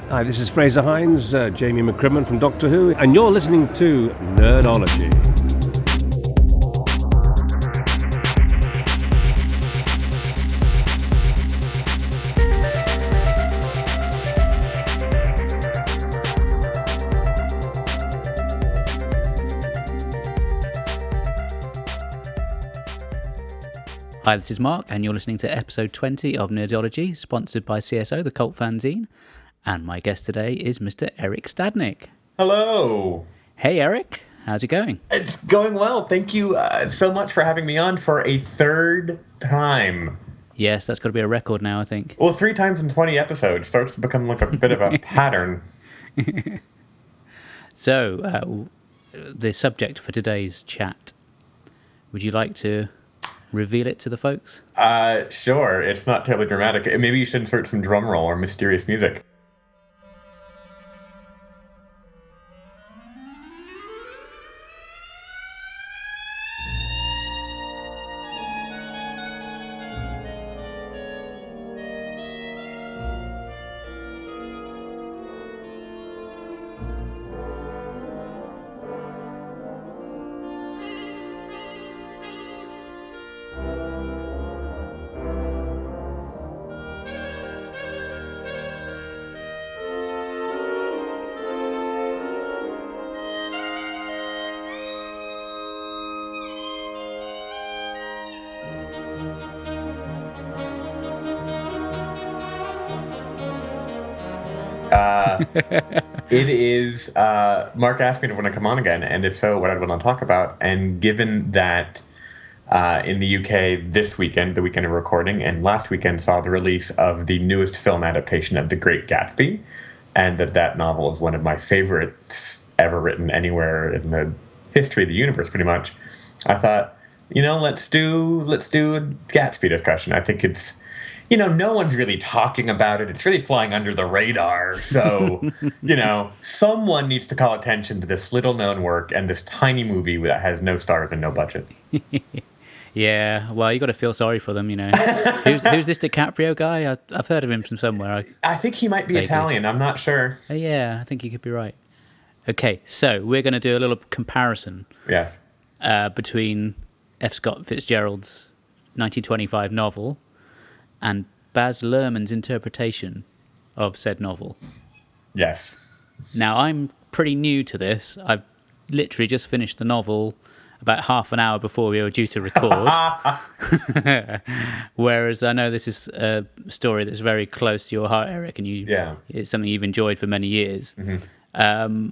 Hi, this is Fraser Hines, Jamie McCrimmon from Doctor Who, and you're listening to Nerdology. Hi, this is Mark, and you're listening to episode 20 of Nerdology, sponsored by CSO, the cult fanzine. And my guest today is Mr. Erik Stadnik. Hello. Hey, Erik. How's it going? It's going well. Thank you so much for having me on for a third time. Yes, that's got to be a record now, I think. Well, 3 times in 20 episodes starts to become like a bit of a pattern. So, the subject for today's chat, would you like to reveal it to the folks? Sure. It's not terribly dramatic. Maybe you should insert some drum roll or mysterious music. It is, Mark asked me to want to come on again, and if so, what I'd want to talk about. And given that in the UK this weekend, the weekend of recording, and last weekend saw the release of the newest film adaptation of The Great Gatsby, and that novel is one of my favorites ever written anywhere in the history of the universe, pretty much, I thought, let's do a Gatsby discussion. I think it's, no one's really talking about it. It's really flying under the radar. So, someone needs to call attention to this little-known work and this tiny movie that has no stars and no budget. Yeah, well, you got to feel sorry for them, Who's this DiCaprio guy? I've heard of him from somewhere. I think he might be Italian. I'm not sure. Yeah, I think you could be right. Okay, so we're going to do a little comparison. Yes. Between F. Scott Fitzgerald's 1925 novel and Baz Luhrmann's interpretation of said novel. Yes. Now, I'm pretty new to this. I've literally just finished the novel about half an hour before we were due to record. Whereas I know this is a story that's very close to your heart, Erik, and it's something you've enjoyed for many years. Mm-hmm.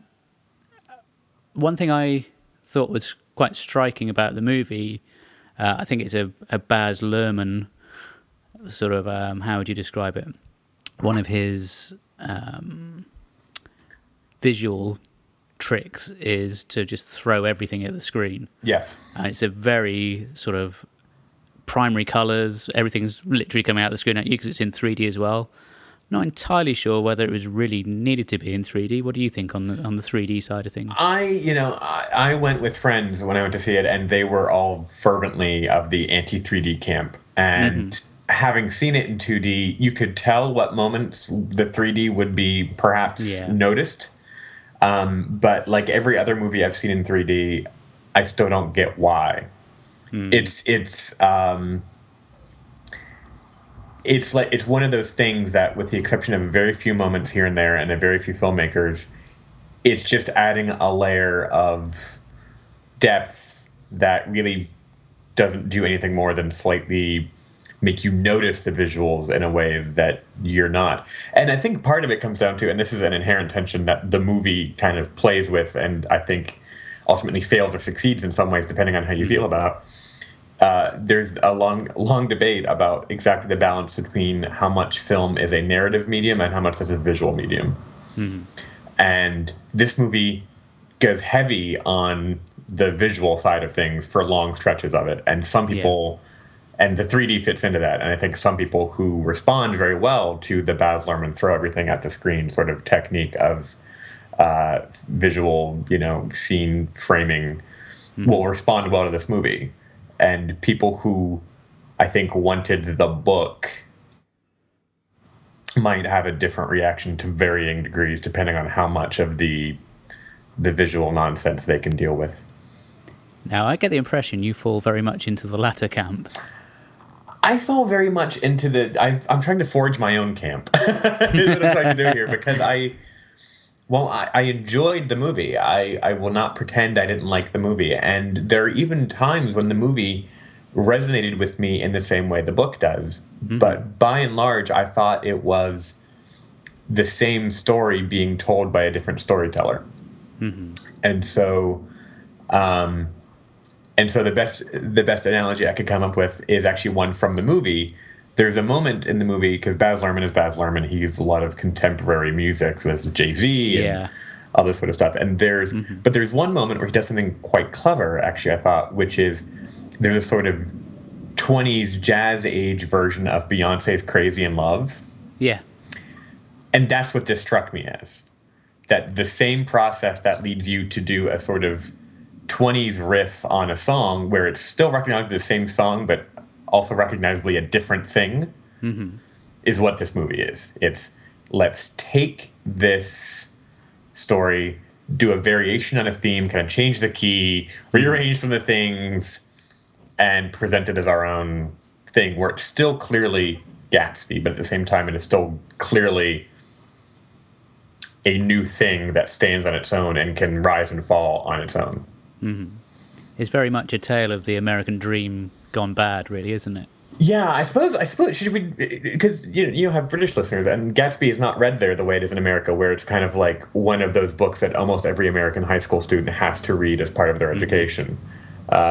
One thing I thought was quite striking about the movie, I think it's a Baz Luhrmann sort of, how would you describe it? One of his visual tricks is to just throw everything at the screen. Yes. And it's a very sort of primary colours, everything's literally coming out the screen at you because it's in 3D as well. Not entirely sure whether it was really needed to be in 3D. What do you think on the 3D side of things? I went with friends when I went to see it, and they were all fervently of the anti-3D camp. And having seen it in 2D, you could tell what moments the 3D would be perhaps noticed. But like every other movie I've seen in 3D, I still don't get why. It's one of those things that, with the exception of very few moments here and there and a very few filmmakers, it's just adding a layer of depth that really doesn't do anything more than slightly make you notice the visuals in a way that you're not. And I think part of it comes down to, and this is an inherent tension that the movie kind of plays with, and I think ultimately fails or succeeds in some ways, depending on how you feel about. There's a long debate about exactly the balance between how much film is a narrative medium and how much is a visual medium. And this movie goes heavy on the visual side of things for long stretches of it. And some people... And the 3D fits into that. And I think some people who respond very well to the Baz Luhrmann throw everything at the screen sort of technique of visual, scene framing will respond well to this movie. And people who I think wanted the book might have a different reaction to varying degrees depending on how much of the visual nonsense they can deal with. Now, I get the impression you fall very much into the latter camp. I fall very much into I'm trying to forge my own camp, is what I'm trying to do here, because I enjoyed the movie. I will not pretend I didn't like the movie. And there are even times when the movie resonated with me in the same way the book does. Mm-hmm. But by and large, I thought it was the same story being told by a different storyteller. Mm-hmm. And so the best analogy I could come up with is actually one from the movie. There's a moment in the movie, because Baz Luhrmann is Baz Luhrmann, he uses a lot of contemporary music, so there's Jay-Z and all this sort of stuff. And but there's one moment where he does something quite clever, actually, I thought, which is there's a sort of 20s jazz age version of Beyonce's Crazy in Love. Yeah. And that's what this struck me as. That the same process that leads you to do a sort of 20s riff on a song where it's still recognizably the same song, but also recognizably a different thing, is what this movie is. It's, let's take this story, do a variation on a theme, kind of change the key, rearrange some of the things, and present it as our own thing, where it's still clearly Gatsby, but at the same time it is still clearly a new thing that stands on its own and can rise and fall on its own. Mm-hmm. It's very much a tale of the American dream gone bad, really, isn't it? Yeah, I suppose should we, because you have British listeners, and Gatsby is not read there the way it is in America, where it's kind of like one of those books that almost every American high school student has to read as part of their education.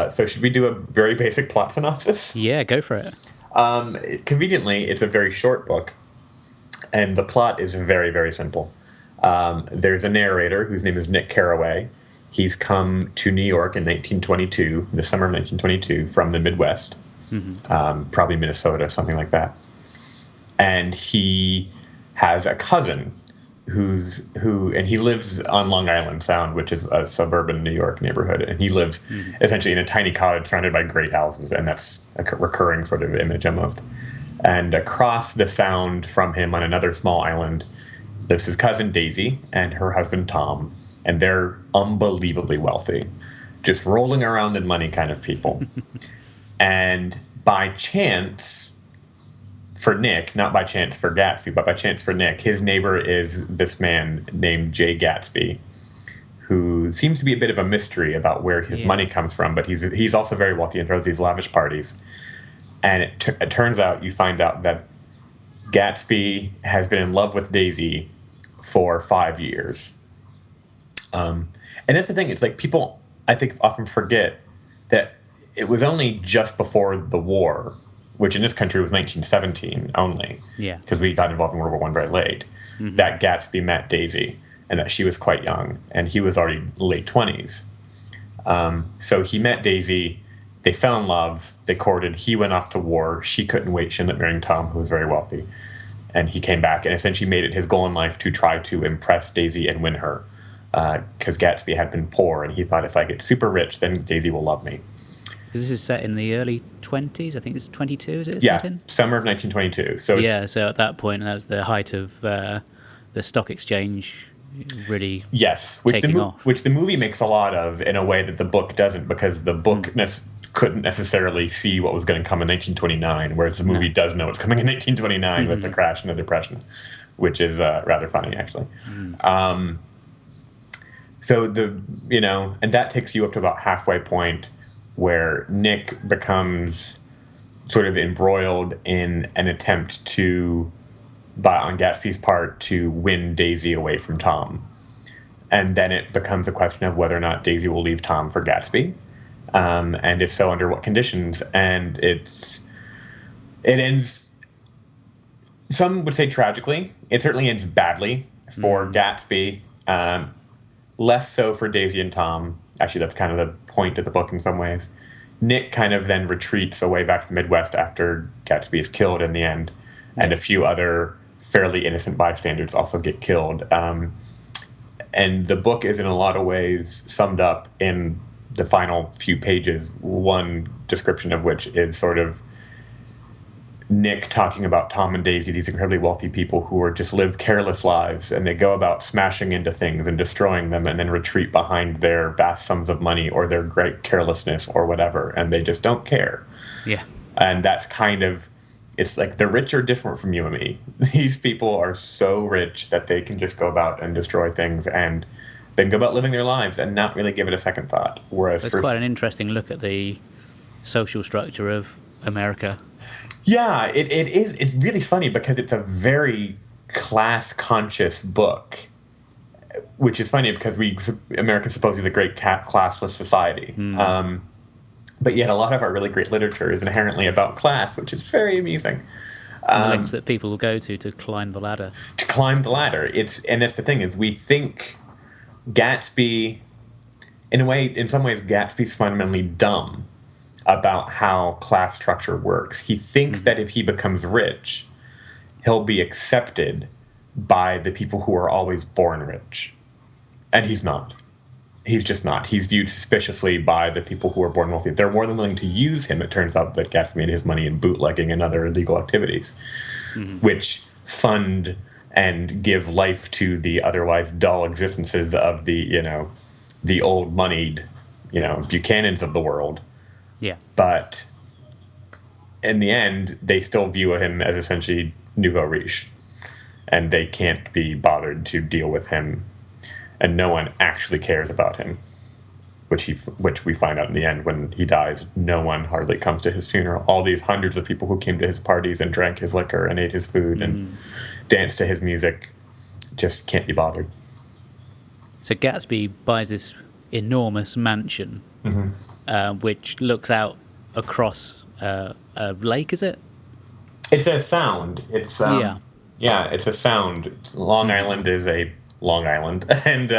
So should we do a very basic plot synopsis? Yeah, go for it. Conveniently, it's a very short book, and the plot is very, very simple. There's a narrator whose name is Nick Carraway. He's come to New York in 1922, the summer of 1922, from the Midwest, probably Minnesota, something like that. And he has a cousin and he lives on Long Island Sound, which is a suburban New York neighborhood. And he lives essentially in a tiny cottage surrounded by great houses, and that's a recurring sort of image almost. And across the sound from him on another small island lives his cousin Daisy and her husband Tom. And they're unbelievably wealthy, just rolling around in money kind of people. And by chance for Nick, not by chance for Gatsby, but by chance for Nick, his neighbor is this man named Jay Gatsby, who seems to be a bit of a mystery about where his money comes from, but he's also very wealthy and throws these lavish parties. And it turns out, you find out that Gatsby has been in love with Daisy for 5 years. And that's the thing. It's like people, I think, often forget that it was only just before the war, which in this country was 1917 only, because we got involved in World War I very late, that Gatsby met Daisy, and that she was quite young, and he was already late 20s. So he met Daisy, they fell in love, they courted, he went off to war, she couldn't wait, she ended up marrying Tom, who was very wealthy, and he came back and essentially made it his goal in life to try to impress Daisy and win her. Because Gatsby had been poor, and he thought, if I get super rich, then Daisy will love me. This is set in the early 20s, I think it's 22, is it? Yeah, set in? summer of 1922. So so at that point, that's the height of the stock exchange really taking off. Which the movie makes a lot of in a way that the book doesn't, because the book couldn't necessarily see what was going to come in 1929, whereas the movie does know what's coming in 1929 with the crash and the depression, which is rather funny, actually. So and that takes you up to about halfway point where Nick becomes sort of embroiled in an attempt on Gatsby's part, to win Daisy away from Tom. And then it becomes a question of whether or not Daisy will leave Tom for Gatsby. And if so, under what conditions. And it ends, some would say tragically. It certainly ends badly for Gatsby. Less so for Daisy and Tom. Actually, that's kind of the point of the book in some ways. Nick kind of then retreats away back to the Midwest after Gatsby is killed in the end, and a few other fairly innocent bystanders also get killed. And the book is in a lot of ways summed up in the final few pages, one description of which is sort of Nick talking about Tom and Daisy, these incredibly wealthy people who are just live careless lives, and they go about smashing into things and destroying them and then retreat behind their vast sums of money or their great carelessness or whatever, and they just don't care. Yeah. And that's kind of, it's like the rich are different from you and me. These people are so rich that they can just go about and destroy things, and they can go about living their lives and not really give it a second thought. Whereas It's quite an interesting look at the social structure of America. Yeah, it is. It's really funny because it's a very class-conscious book, which is funny because America's supposedly a great classless society. But yet a lot of our really great literature is inherently about class, which is very amusing. The lengths that people will go to climb the ladder. To climb the ladder. And that's the thing, is we think Gatsby, in some ways, Gatsby's fundamentally dumb about how class structure works. He thinks that if he becomes rich, he'll be accepted by the people who are always born rich. And he's not. He's just not. He's viewed suspiciously by the people who are born wealthy. They're more than willing to use him. It turns out that Gatsby made his money in bootlegging and other illegal activities, which fund and give life to the otherwise dull existences of the old moneyed, Buchanans of the world. Yeah. But in the end, they still view him as essentially nouveau riche, and they can't be bothered to deal with him, and no one actually cares about him, which we find out in the end when he dies. No one hardly comes to his funeral. All these hundreds of people who came to his parties and drank his liquor and ate his food and danced to his music just can't be bothered. So Gatsby buys this enormous mansion, which looks out across a lake, is it? It's a sound. It's it's a sound. Long Island is a Long Island, and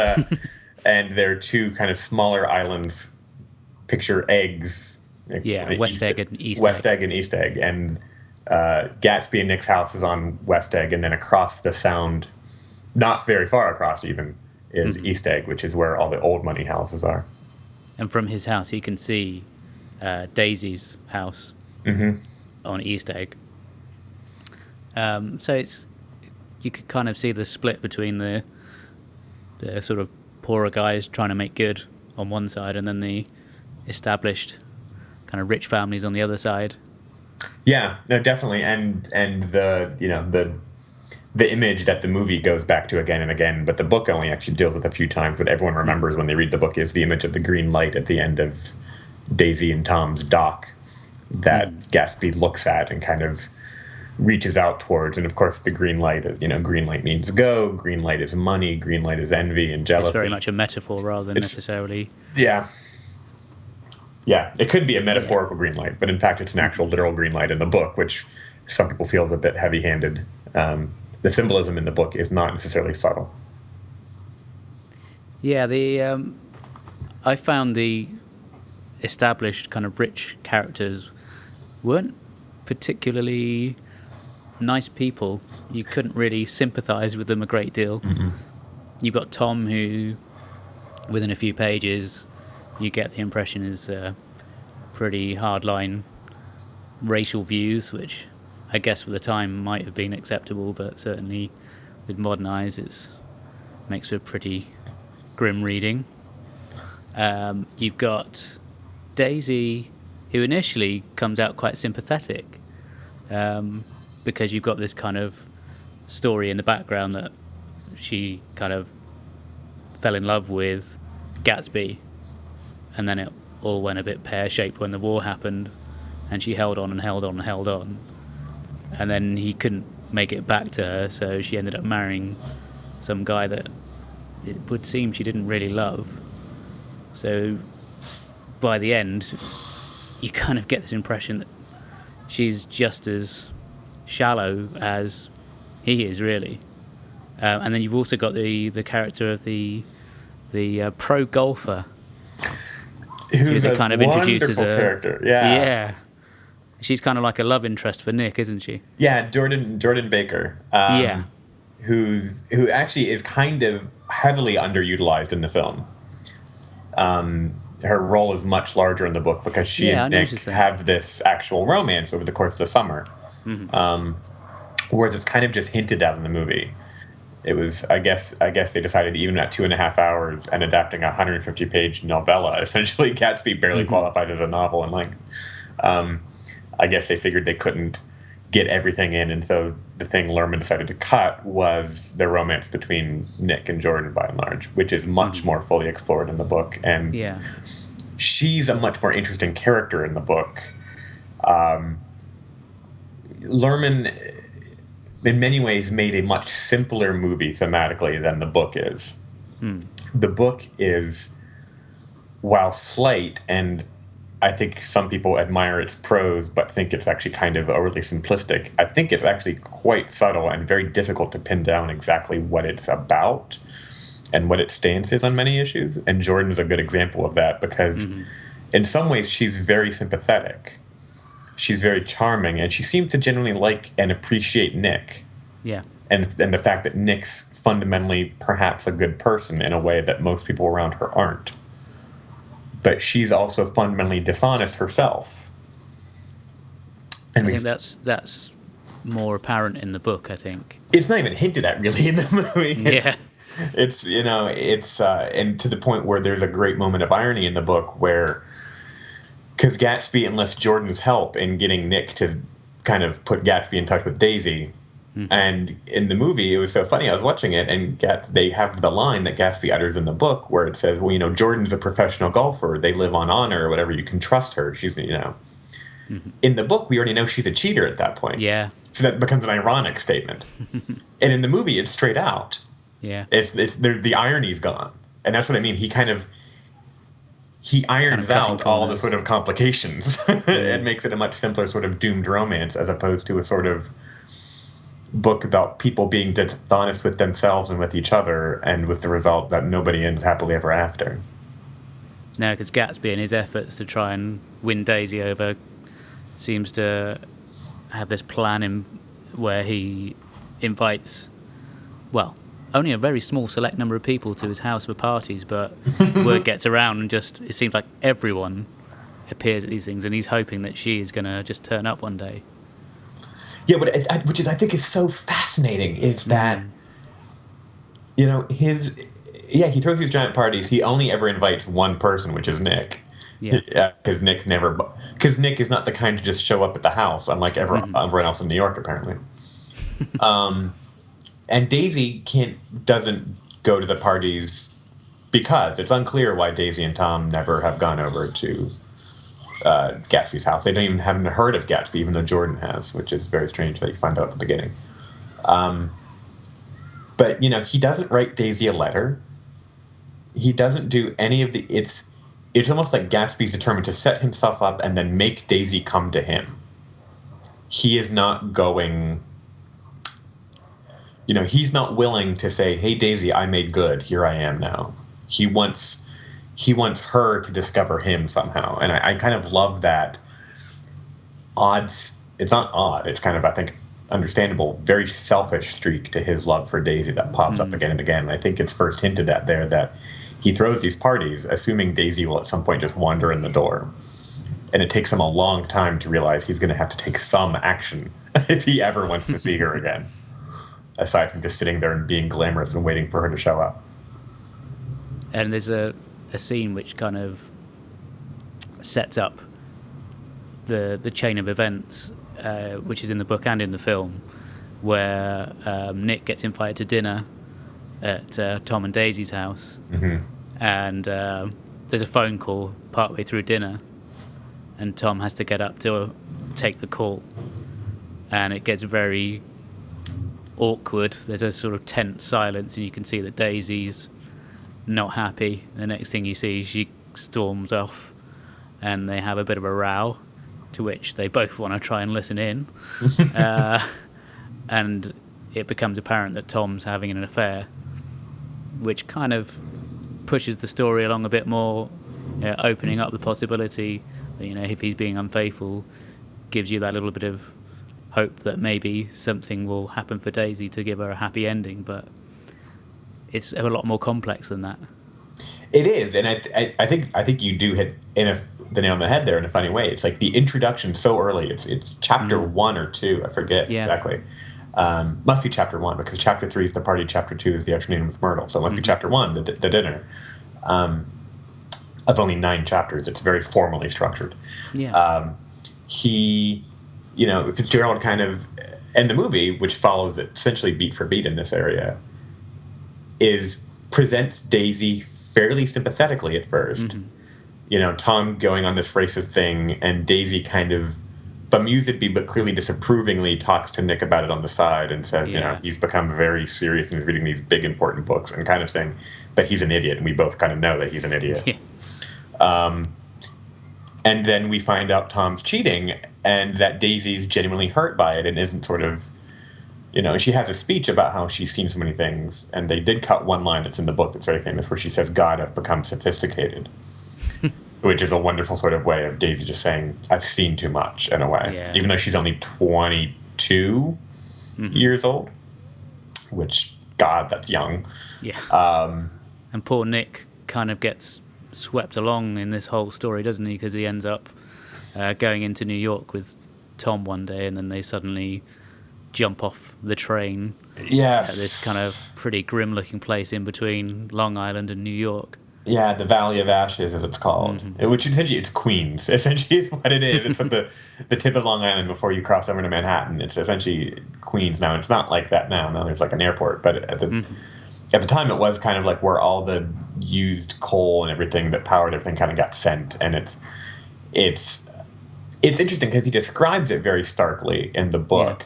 and there are two kind of smaller islands. Picture eggs. West Egg and East Egg. West Egg and East Egg, and Gatsby and Nick's house is on West Egg, and then across the sound, not very far across even, is East Egg, which is where all the old money houses are. And from his house, he can see Daisy's house on East Egg. So you could kind of see the split between the sort of poorer guys trying to make good on one side, and then the established kind of rich families on the other side. Yeah, no, definitely, and the image that the movie goes back to again and again, but the book only actually deals with a few times, but everyone remembers when they read the book, is the image of the green light at the end of Daisy and Tom's dock that Gatsby looks at and kind of reaches out towards. And of course the green light, green light means go, green light is money, green light is envy and jealousy. It's very much a metaphor rather than necessarily... Yeah, it could be a metaphorical green light, but in fact it's an actual literal green light in the book, which some people feel is a bit heavy-handed. The symbolism in the book is not necessarily subtle. Yeah, I found the established kind of rich characters weren't particularly nice people. You couldn't really sympathise with them a great deal. You've got Tom, who, within a few pages, you get the impression is pretty hardline racial views, which I guess for the time might have been acceptable, but certainly with modern eyes it makes for a pretty grim reading. You've got Daisy, who initially comes out quite sympathetic, because you've got this kind of story in the background that she kind of fell in love with Gatsby, and then it all went a bit pear-shaped when the war happened, and she held on and held on and held on, and then he couldn't make it back to her, so she ended up marrying some guy that it would seem she didn't really love. So by the end, you kind of get this impression that she's just as shallow as he is, really. And then you've also got the character of the pro golfer, who's a kind of wonderful introduces character. Yeah. She's kind of like a love interest for Nick, isn't she? Yeah, Jordan Baker. Who actually is kind of heavily underutilized in the film. Her role is much larger in the book because she and Nick have this actual romance over the course of the summer. Whereas it's kind of just hinted at in the movie. It was, I guess they decided even at 2.5 hours and adapting a 150-page novella, essentially Gatsby barely qualifies as a novel in length. I guess they figured they couldn't get everything in, and so the thing Lerman decided to cut was the romance between Nick and Jordan, by and large, which is much more fully explored in the book, and she's a much more interesting character in the book. Lerman, in many ways, made a much simpler movie thematically than the book is. The book is, while slight, and I think some people admire its prose but think it's actually kind of overly simplistic, I think it's actually quite subtle and very difficult to pin down exactly what it's about and what its stance is on many issues. And Jordan's a good example of that because in some ways she's very sympathetic. She's very charming, and she seems to genuinely like and appreciate Nick. Yeah. And the fact that Nick's fundamentally perhaps a good person in a way that most people around her aren't. But she's also fundamentally dishonest herself. And I think that's more apparent in the book, I think. It's not even hinted at really in the movie. It's, It's and to the point where there's a great moment of irony in the book where, because Gatsby enlists Jordan's help in getting Nick to kind of put Gatsby in touch with Daisy. And in the movie, it was so funny. I was watching it, and they have the line that Gatsby utters in the book where it says, well, Jordan's a professional golfer. They live on honor or whatever. You can trust her. She's, In the book, we already know she's a cheater at that point. Yeah. So that becomes an ironic statement. And in the movie, it's straight out. Yeah. It's the irony's gone. And that's what I mean. He irons out all the sort of complications and makes it a much simpler sort of doomed romance as opposed to a sort of book about people being dishonest with themselves and with each other, and with the result that nobody ends happily ever after. No, because Gatsby, in his efforts to try and win Daisy over, seems to have this plan in where he invites, well, only a very small select number of people to his house for parties, but word gets around and it seems like everyone appears at these things, and he's hoping that she is going to just turn up one day. Yeah, but I think is so fascinating is that, he throws these giant parties. He only ever invites one person, which is Nick. Yeah. Because Nick is not the kind to just show up at the house, unlike everyone else in New York, apparently. And Daisy doesn't go to the parties because it's unclear why Daisy and Tom never have gone over to Gatsby's house. They haven't heard of Gatsby, even though Jordan has, which is very strange that you find out at the beginning. But he doesn't write Daisy a letter. He doesn't do any of the. It's almost like Gatsby's determined to set himself up and then make Daisy come to him. He is not going. He's not willing to say, "Hey, Daisy, I made good. Here I am now." He wants her to discover him somehow. And I kind of love that it's not odd, it's kind of, I think, understandable, very selfish streak to his love for Daisy that pops up again and again. And I think it's first hinted at there that he throws these parties assuming Daisy will at some point just wander in the door. And it takes him a long time to realize he's going to have to take some action if he ever wants to see her again, aside from just sitting there and being glamorous and waiting for her to show up. And there's a scene which kind of sets up the chain of events, which is in the book and in the film, where Nick gets invited to dinner at Tom and Daisy's house, and there's a phone call partway through dinner, and Tom has to get up to take the call, and it gets very awkward. There's a sort of tense silence, and you can see that Daisy's not happy. The next thing you see, she storms off, and they have a bit of a row, to which they both want to try and listen in. And it becomes apparent that Tom's having an affair, which kind of pushes the story along a bit more, opening up the possibility that, if he's being unfaithful, gives you that little bit of hope that maybe something will happen for Daisy to give her a happy ending, but it's a lot more complex than that. It is, and I think you do hit the nail on the head there in a funny way. It's like the introduction so early. It's chapter 1 or 2. I forget exactly. Must be chapter 1 because chapter 3 is the party. Chapter 2 is the afternoon with Myrtle. So it must be chapter 1, the dinner. Of only 9 chapters. It's very formally structured. Yeah. Fitzgerald kind of, and the movie, which follows it essentially beat for beat in this area, presents Daisy fairly sympathetically at first. Tom going on this racist thing, and Daisy kind of bemusedly but clearly disapprovingly talks to Nick about it on the side and says, he's become very serious and he's reading these big important books, and kind of saying that he's an idiot, and we both kind of know that he's an idiot. Yeah. And then we find out Tom's cheating, and that Daisy's genuinely hurt by it and isn't sort of, she has a speech about how she's seen so many things, and they did cut one line that's in the book that's very famous where she says, "God, I've become sophisticated," which is a wonderful sort of way of Daisy just saying, I've seen too much in a way, even though she's only 22 years old, which, God, that's young. Yeah. And poor Nick kind of gets swept along in this whole story, doesn't he? Because he ends up going into New York with Tom one day, and then they suddenly jump off the train at this kind of pretty grim-looking place in between Long Island and New York. Yeah, the Valley of Ashes, as it's called, which essentially it's Queens. Essentially, is what it is. It's at the tip of Long Island before you cross over to Manhattan. It's essentially Queens now. It's not like that now. Now there's like an airport, but at the time, it was kind of like where all the used coal and everything that powered everything kind of got sent. And it's interesting because he describes it very starkly in the book,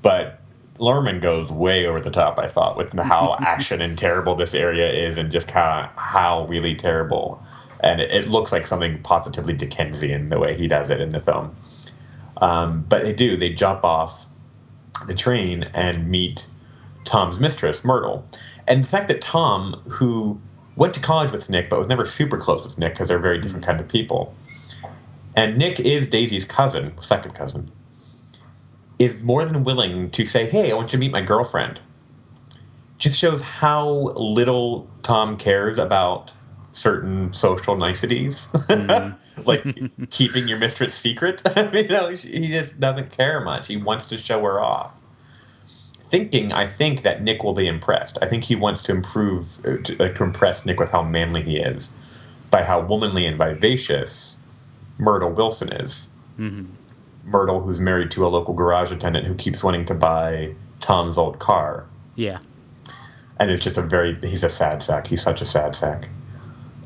but Luhrmann goes way over the top, I thought, with how action and terrible this area is, and just how really terrible. And it looks like something positively Dickensian the way he does it in the film. But they jump off the train and meet Tom's mistress, Myrtle. And the fact that Tom, who went to college with Nick but was never super close with Nick because they're very different kind of people, and Nick is Daisy's cousin, second cousin, is more than willing to say, "Hey, I want you to meet my girlfriend," just shows how little Tom cares about certain social niceties, like keeping your mistress secret. He just doesn't care much. He wants to show her off. I think that Nick will be impressed. I think he wants to impress Nick with how manly he is, by how womanly and vivacious Myrtle Wilson is. Myrtle, who's married to a local garage attendant who keeps wanting to buy Tom's old car. Yeah. And it's just he's a sad sack. He's such a sad sack.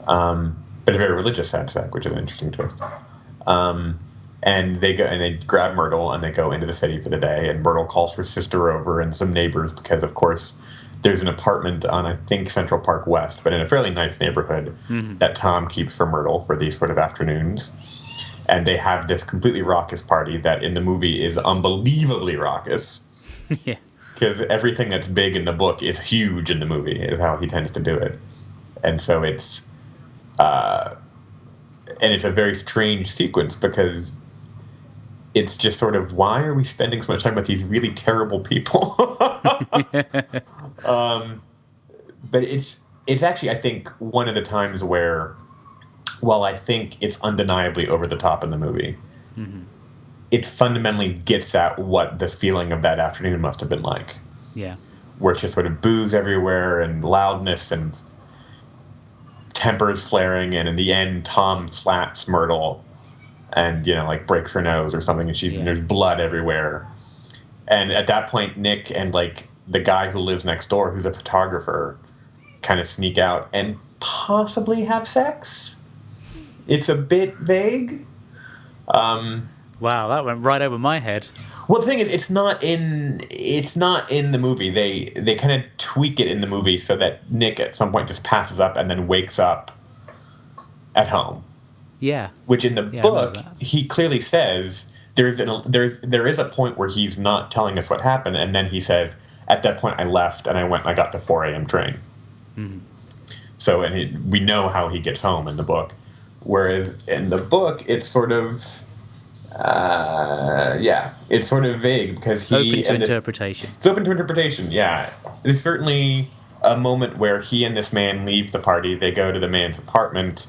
But a very religious sad sack, which is an interesting twist. And they go and they grab Myrtle and they go into the city for the day. And Myrtle calls her sister over and some neighbors because, of course, there's an apartment on, I think, Central Park West, but in a fairly nice neighborhood that Tom keeps for Myrtle for these sort of afternoons. And they have this completely raucous party that in the movie is unbelievably raucous. Yeah. Because everything that's big in the book is huge in the movie, is how he tends to do it. And so it's a very strange sequence because it's just sort of, why are we spending so much time with these really terrible people? But it's actually, I think, one of the times where, while I think it's undeniably over the top in the movie, it fundamentally gets at what the feeling of that afternoon must have been like. Yeah. Where it's just sort of booze everywhere and loudness and tempers flaring, and in the end, Tom slaps Myrtle and, breaks her nose or something, and there's blood everywhere. And at that point, Nick and, the guy who lives next door, who's a photographer, kind of sneak out and possibly have sex. It's a bit vague. Wow, that went right over my head. Well, the thing is, it's not in the movie. They kind of tweak it in the movie so that Nick at some point just passes up and then wakes up at home. Yeah. Which in the book he clearly says there is a point where he's not telling us what happened, and then he says, "At that point, I left and I went and I got the 4 a.m. train." So, we know how he gets home in the book. Whereas in the book, it's sort of, it's sort of vague because open to interpretation. It's open to interpretation, yeah. There's certainly a moment where he and this man leave the party. They go to the man's apartment,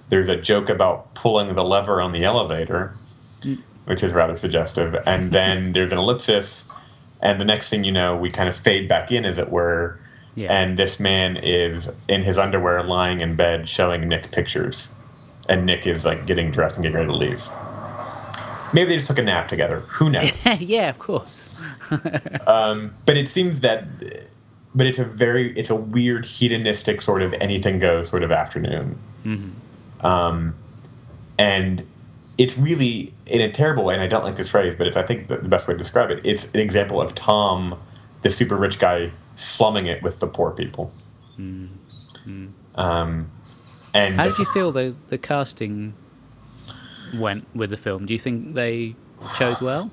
There's a joke about pulling the lever on the elevator, which is rather suggestive. And then there's an ellipsis, and the next thing you know, we kind of fade back in, as it were, and this man is in his underwear lying in bed showing Nick pictures. And Nick is like getting dressed and getting ready to leave. Maybe they just took a nap together. Who knows? Yeah, of course. But it seems that... But it's a weird hedonistic sort of anything goes sort of afternoon. And it's really, in a terrible way, and I don't like this phrase, but it's, I think, the best way to describe it, it's an example of Tom, the super rich guy, slumming it with the poor people. And how did you feel the casting went with the film? Do you think they chose well?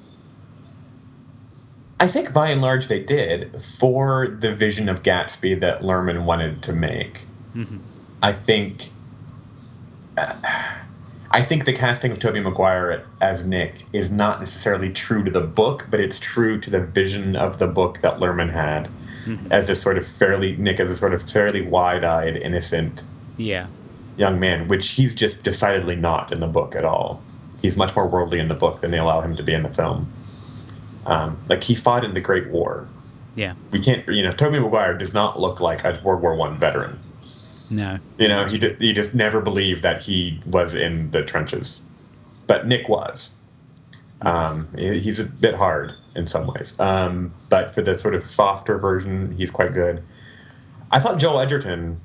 I think by and large they did, for the vision of Gatsby that Luhrmann wanted to make. I think the casting of Tobey Maguire as Nick is not necessarily true to the book, but it's true to the vision of the book that Luhrmann had as a sort of fairly wide-eyed, innocent young man, which he's just decidedly not in the book at all. He's much more worldly in the book than they allow him to be in the film. Like, he fought in the Great War. Yeah. We can't, Tobey Maguire does not look like a World War I veteran. No. He just never believed that he was in the trenches. But Nick was. He's a bit hard in some ways. But for the sort of softer version, he's quite good. I thought Joel Edgerton,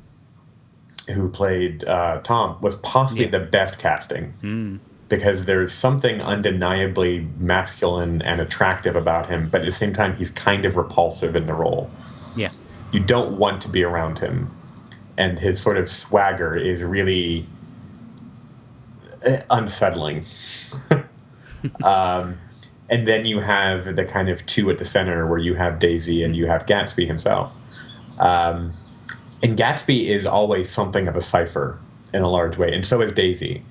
who played Tom, was possibly the best casting. Because there's something undeniably masculine and attractive about him, but at the same time, he's kind of repulsive in the role. Yeah. You don't want to be around him. And his sort of swagger is really unsettling. And then you have the kind of two at the center where you have Daisy and you have Gatsby himself. And Gatsby is always something of a cipher in a large way, and so is Daisy,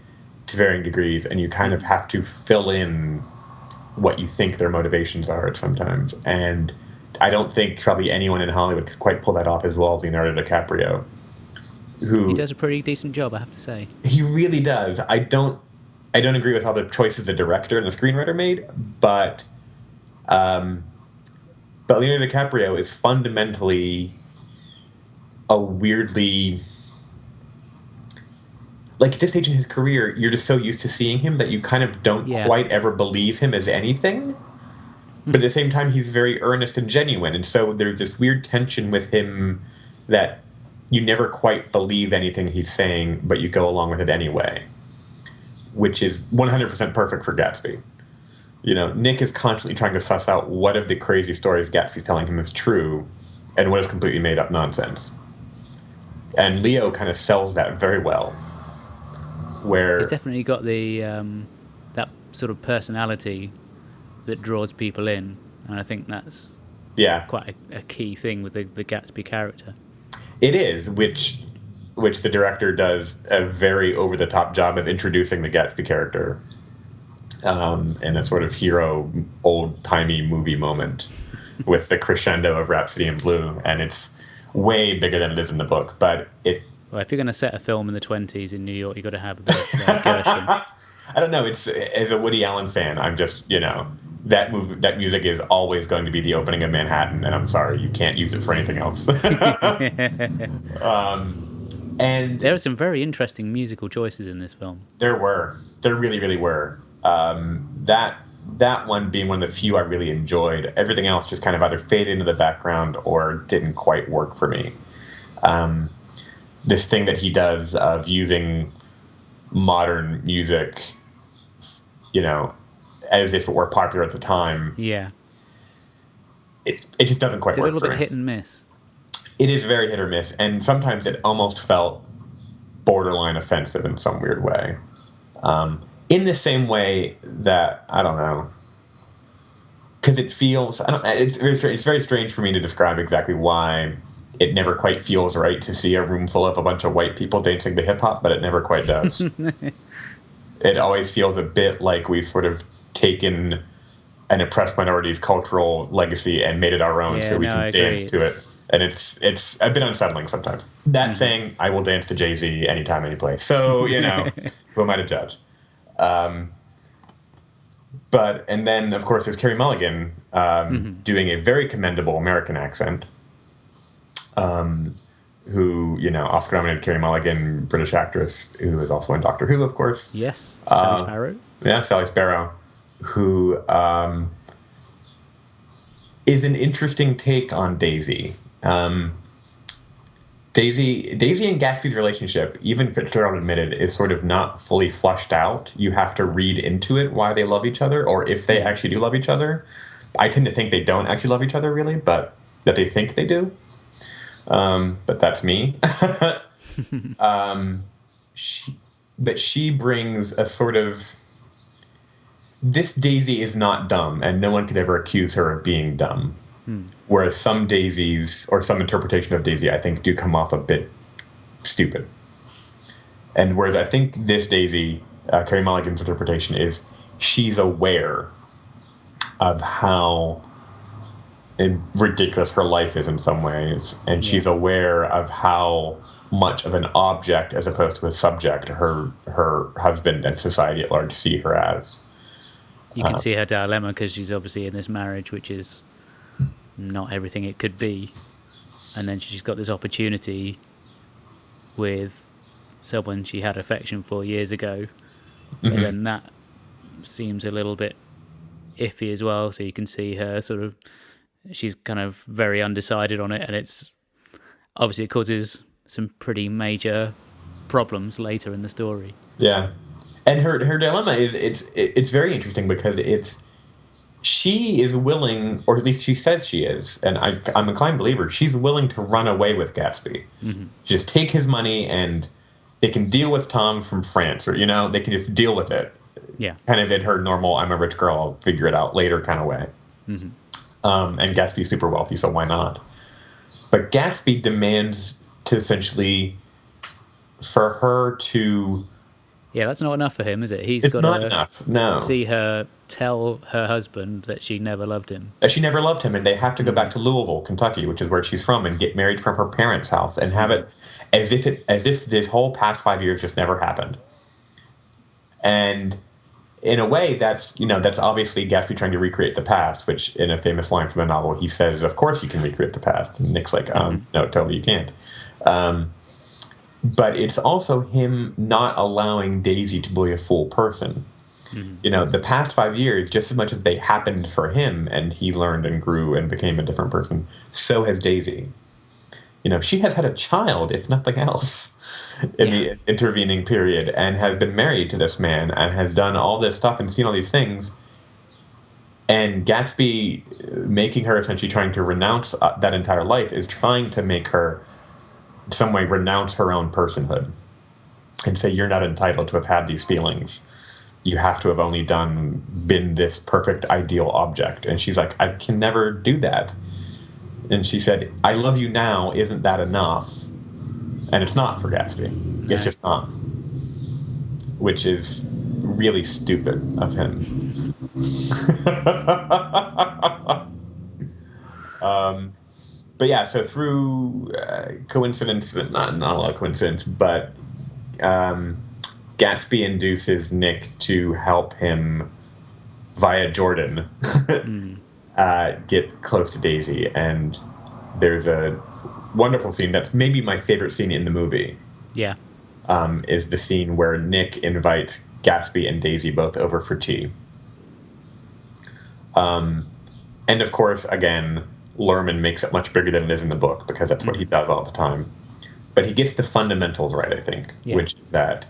to varying degrees, and you kind of have to fill in what you think their motivations are at sometimes. And I don't think probably anyone in Hollywood could quite pull that off as well as Leonardo DiCaprio. He does a pretty decent job, I have to say. He really does. I don't agree with all the choices the director and the screenwriter made, but Leonardo DiCaprio is fundamentally a weirdly... Like, at this stage in his career, you're just so used to seeing him that you kind of don't quite ever believe him as anything. But at the same time, he's very earnest and genuine. And so there's this weird tension with him that you never quite believe anything he's saying, but you go along with it anyway. Which is 100% perfect for Gatsby. Nick is constantly trying to suss out what of the crazy stories Gatsby's telling him is true and what is completely made up nonsense. And Leo kind of sells that very well. Where he's definitely got the that sort of personality that draws people in, and I think that's quite a key thing with the Gatsby character. It is, which the director does a very over-the-top job of introducing the Gatsby character in a sort of hero, old-timey movie moment with the crescendo of Rhapsody in Blue, and it's way bigger than it is in the book, but Well, if you're going to set a film in the 20s in New York, you've got to have a bit of Gershwin. I don't know. It's, as a Woody Allen fan, I'm just, that music is always going to be the opening of Manhattan, and I'm sorry, you can't use it for anything else. And there are some very interesting musical choices in this film. There really, really were. That one being one of the few I really enjoyed. Everything else just kind of either faded into the background or didn't quite work for me. This thing that he does of using modern music, as if it were popular at the time. Yeah. It just doesn't quite work for me. It's a little bit hit and miss. It is very hit or miss, and sometimes it almost felt borderline offensive in some weird way. In the same way that, I don't know, because it feels, it's very strange for me to describe exactly why it never quite feels right to see a room full of a bunch of white people dancing to hip-hop, but it never quite does. It always feels a bit like we've sort of taken an oppressed minority's cultural legacy and made it our own, so we can dance to it. And it's a bit unsettling sometimes. That saying, I will dance to Jay-Z anytime, any place. So, who am I to judge? And then, of course, there's Carey Mulligan doing a very commendable American accent. Who, Oscar-nominated Carey Mulligan, British actress, who is also in Doctor Who, of course. Yes, Sally Sparrow. Yeah, Sally Sparrow, who is an interesting take on Daisy. Daisy and Gatsby's relationship, even Fitzgerald admitted, is sort of not fully fleshed out. You have to read into it why they love each other, or if they actually do love each other. I tend to think they don't actually love each other, really, but that they think they do. But that's me. She brings a sort of... This Daisy is not dumb, and no one could ever accuse her of being dumb. Whereas some Daisies, or some interpretation of Daisy, I think, do come off a bit stupid. And whereas I think this Daisy, Carey Mulligan's interpretation, is she's aware of how ridiculous her life is in some ways, and she's aware of how much of an object as opposed to a subject her husband and society at large see her as. You can see her dilemma because she's obviously in this marriage which is not everything it could be, and then she's got this opportunity with someone she had affection for years ago, and then that seems a little bit iffy as well, so you can see her sort of, she's kind of very undecided on it, and it's obviously it causes some pretty major problems later in the story. Yeah, and her dilemma is it's very interesting because she is willing, or at least she says she is, and I'm inclined to believe her. She's willing to run away with Gatsby, just take his money, and they can deal with Tom from France, or they can just deal with it. Yeah, kind of in her normal "I'm a rich girl, I'll figure it out later" kind of way. And Gatsby's super wealthy, so why not? But Gatsby demands to essentially for her to... Yeah, that's not enough for him, is it? It's not enough, no. See her tell her husband that she never loved him. That she never loved him, and they have to go back to Louisville, Kentucky, which is where she's from, and get married from her parents' house, and have it as if this whole past 5 years just never happened. And in a way, that's obviously Gatsby trying to recreate the past, which in a famous line from the novel, he says, "Of course you can recreate the past." And Nick's like, no, totally you can't. But it's also him not allowing Daisy to be a full person. The past 5 years, just as much as they happened for him and he learned and grew and became a different person, so has Daisy. She has had a child, if nothing else, in the intervening period, and has been married to this man and has done all this stuff and seen all these things. And Gatsby, making her essentially trying to renounce that entire life, is trying to make her in some way renounce her own personhood and say, you're not entitled to have had these feelings. You have to have only been this perfect ideal object. And she's like, I can never do that. And she said, I love you now, isn't that enough? And it's not for Gatsby. It's just not. Which is really stupid of him. But yeah, so through coincidence, not a lot of coincidence, but Gatsby induces Nick to help him via Jordan get close to Daisy. And there's a wonderful scene that's maybe my favorite scene in the movie. Yeah. Is the scene where Nick invites Gatsby and Daisy both over for tea. And of course, again, Lerman makes it much bigger than it is in the book because that's what he does all the time. But he gets the fundamentals right, I think, which is that,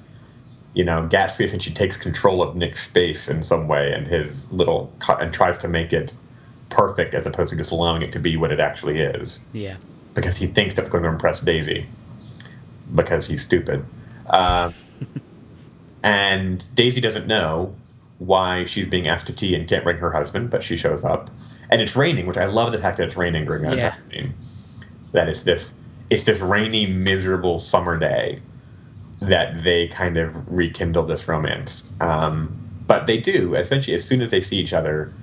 Gatsby essentially takes control of Nick's space in some way and and tries to make it perfect as opposed to just allowing it to be what it actually is. Yeah. Because he thinks that's going to impress Daisy. Because he's stupid. And Daisy doesn't know why she's being asked to tea and can't bring her husband, but she shows up. And it's raining, which I love the fact that it's raining during that entire scene. That it's this rainy, miserable summer day that they kind of rekindle this romance. But they do, essentially, as soon as they see each other,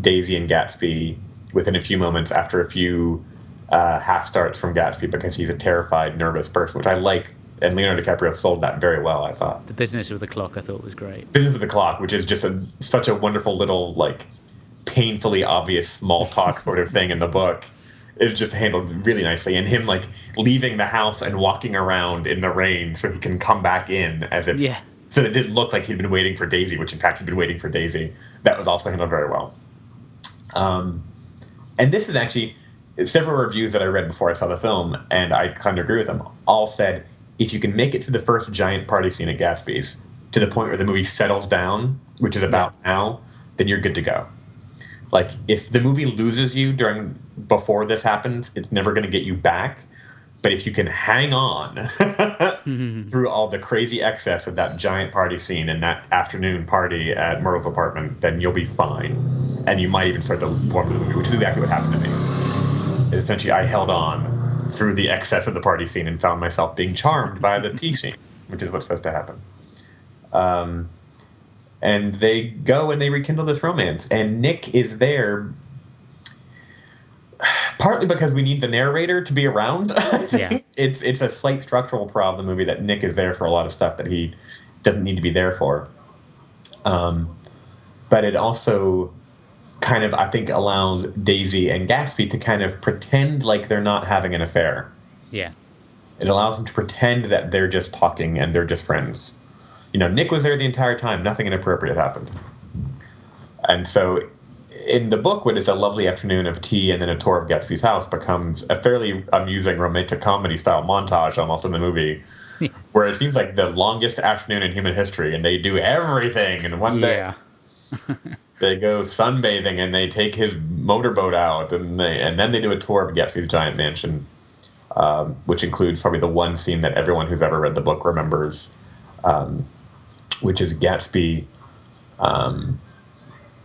Daisy and Gatsby, within a few moments, after a few half starts from Gatsby because he's a terrified, nervous person, which I like. And Leonardo DiCaprio sold that very well, I thought. The Business of the Clock I thought was great. Business of the Clock, which is just such a wonderful little, like, painfully obvious small talk sort of thing in the book, is just handled really nicely. And him, like, leaving the house and walking around in the rain so he can come back in as if... Yeah. So it didn't look like he'd been waiting for Daisy, which in fact he'd been waiting for Daisy. That was also handled very well. And this is actually... Several reviews that I read before I saw the film, and I kind of agree with them, all said... If you can make it to the first giant party scene at Gatsby's, to the point where the movie settles down, which is about now, then you're good to go. Like, if the movie loses you before this happens, it's never going to get you back. But if you can hang on through all the crazy excess of that giant party scene and that afternoon party at Myrtle's apartment, then you'll be fine. And you might even start to form the movie, which is exactly what happened to me. Essentially, I held on through the excess of the party scene and found myself being charmed by the tea scene, which is what's supposed to happen. And they go and they rekindle this romance. And Nick is there partly because we need the narrator to be around. Yeah. It's a slight structural problem in the movie that Nick is there for a lot of stuff that he doesn't need to be there for. But it also... kind of, I think, allows Daisy and Gatsby to kind of pretend like they're not having an affair. Yeah. It allows them to pretend that they're just talking and they're just friends. You know, Nick was there the entire time. Nothing inappropriate happened. And so in the book, what is a lovely afternoon of tea and then a tour of Gatsby's house becomes a fairly amusing romantic comedy-style montage almost in the movie, where it seems like the longest afternoon in human history, and they do everything in one day. Yeah. They go sunbathing and they take his motorboat out, and then they do a tour of Gatsby's giant mansion, which includes probably the one scene that everyone who's ever read the book remembers, which is Gatsby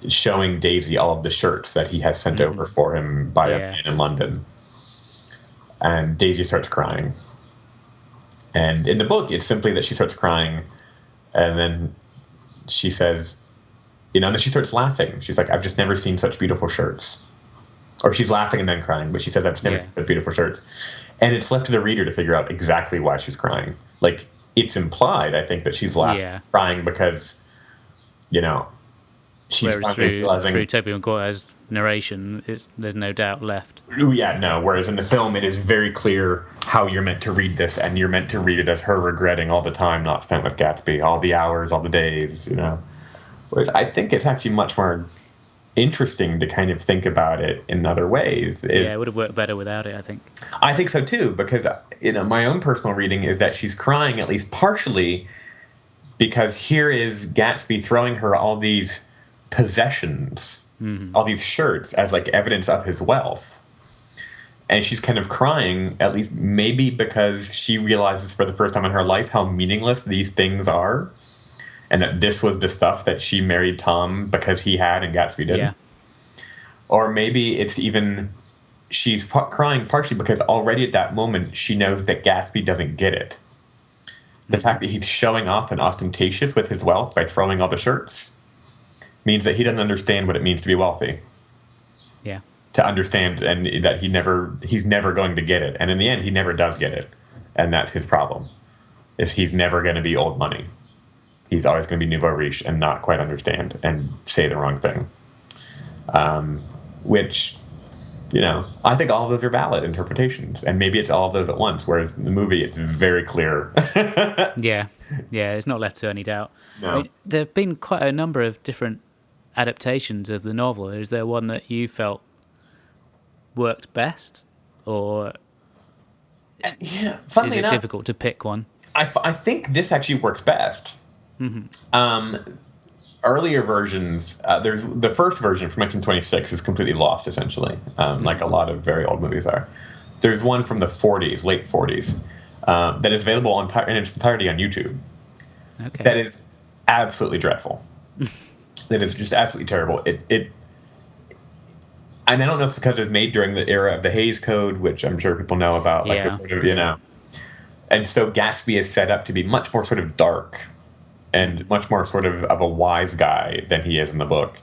showing Daisy all of the shirts that he has sent over for him by a man in London. And Daisy starts crying. And in the book, it's simply that she starts crying, and then she says... and then she starts laughing. She's like, I've just never seen such beautiful shirts. Or she's laughing and then crying, but she says, I've just never seen such beautiful shirts. And it's left to the reader to figure out exactly why she's crying. Like, it's implied, I think, that she's crying because, she's finally realizing... Through Toby Maguire's narration, there's no doubt left. Yeah, no. Whereas in the film, it is very clear how you're meant to read this, and you're meant to read it as her regretting all the time not spent with Gatsby, all the hours, all the days, Whereas I think it's actually much more interesting to kind of think about it in other ways. It would have worked better without it, I think. I think so too, because my own personal reading is that she's crying at least partially because here is Gatsby throwing her all these possessions, all these shirts as like evidence of his wealth. And she's kind of crying, at least maybe because she realizes for the first time in her life how meaningless these things are. And that this was the stuff that she married Tom because he had and Gatsby didn't. Yeah. Or maybe it's even she's crying partially because already at that moment she knows that Gatsby doesn't get it. The fact that he's showing off and ostentatious with his wealth by throwing all the shirts means that he doesn't understand what it means to be wealthy. Yeah. To understand and that he's never going to get it. And in the end, he never does get it. And that's his problem, is he's never going to be old money. He's always going to be nouveau riche and not quite understand and say the wrong thing. Which, I think all of those are valid interpretations. And maybe it's all of those at once, whereas in the movie, it's very clear. Yeah, it's not left to any doubt. No. I mean, there have been quite a number of different adaptations of the novel. Is there one that you felt worked best? Or Funnily is it enough, difficult to pick one? I think this actually works best. Earlier versions, there's the first version from 1926 is completely lost, essentially, like a lot of very old movies are. There's one from the 40s, late 40s, that is available in its entirety on YouTube. Okay. That is absolutely dreadful. That is just absolutely terrible. It and I don't know if it's because it was made during the era of the Hays Code, which I'm sure people know about, like Yeah. the sort of, And so Gatsby is set up to be much more sort of dark and much more sort of a wise guy than he is in the book,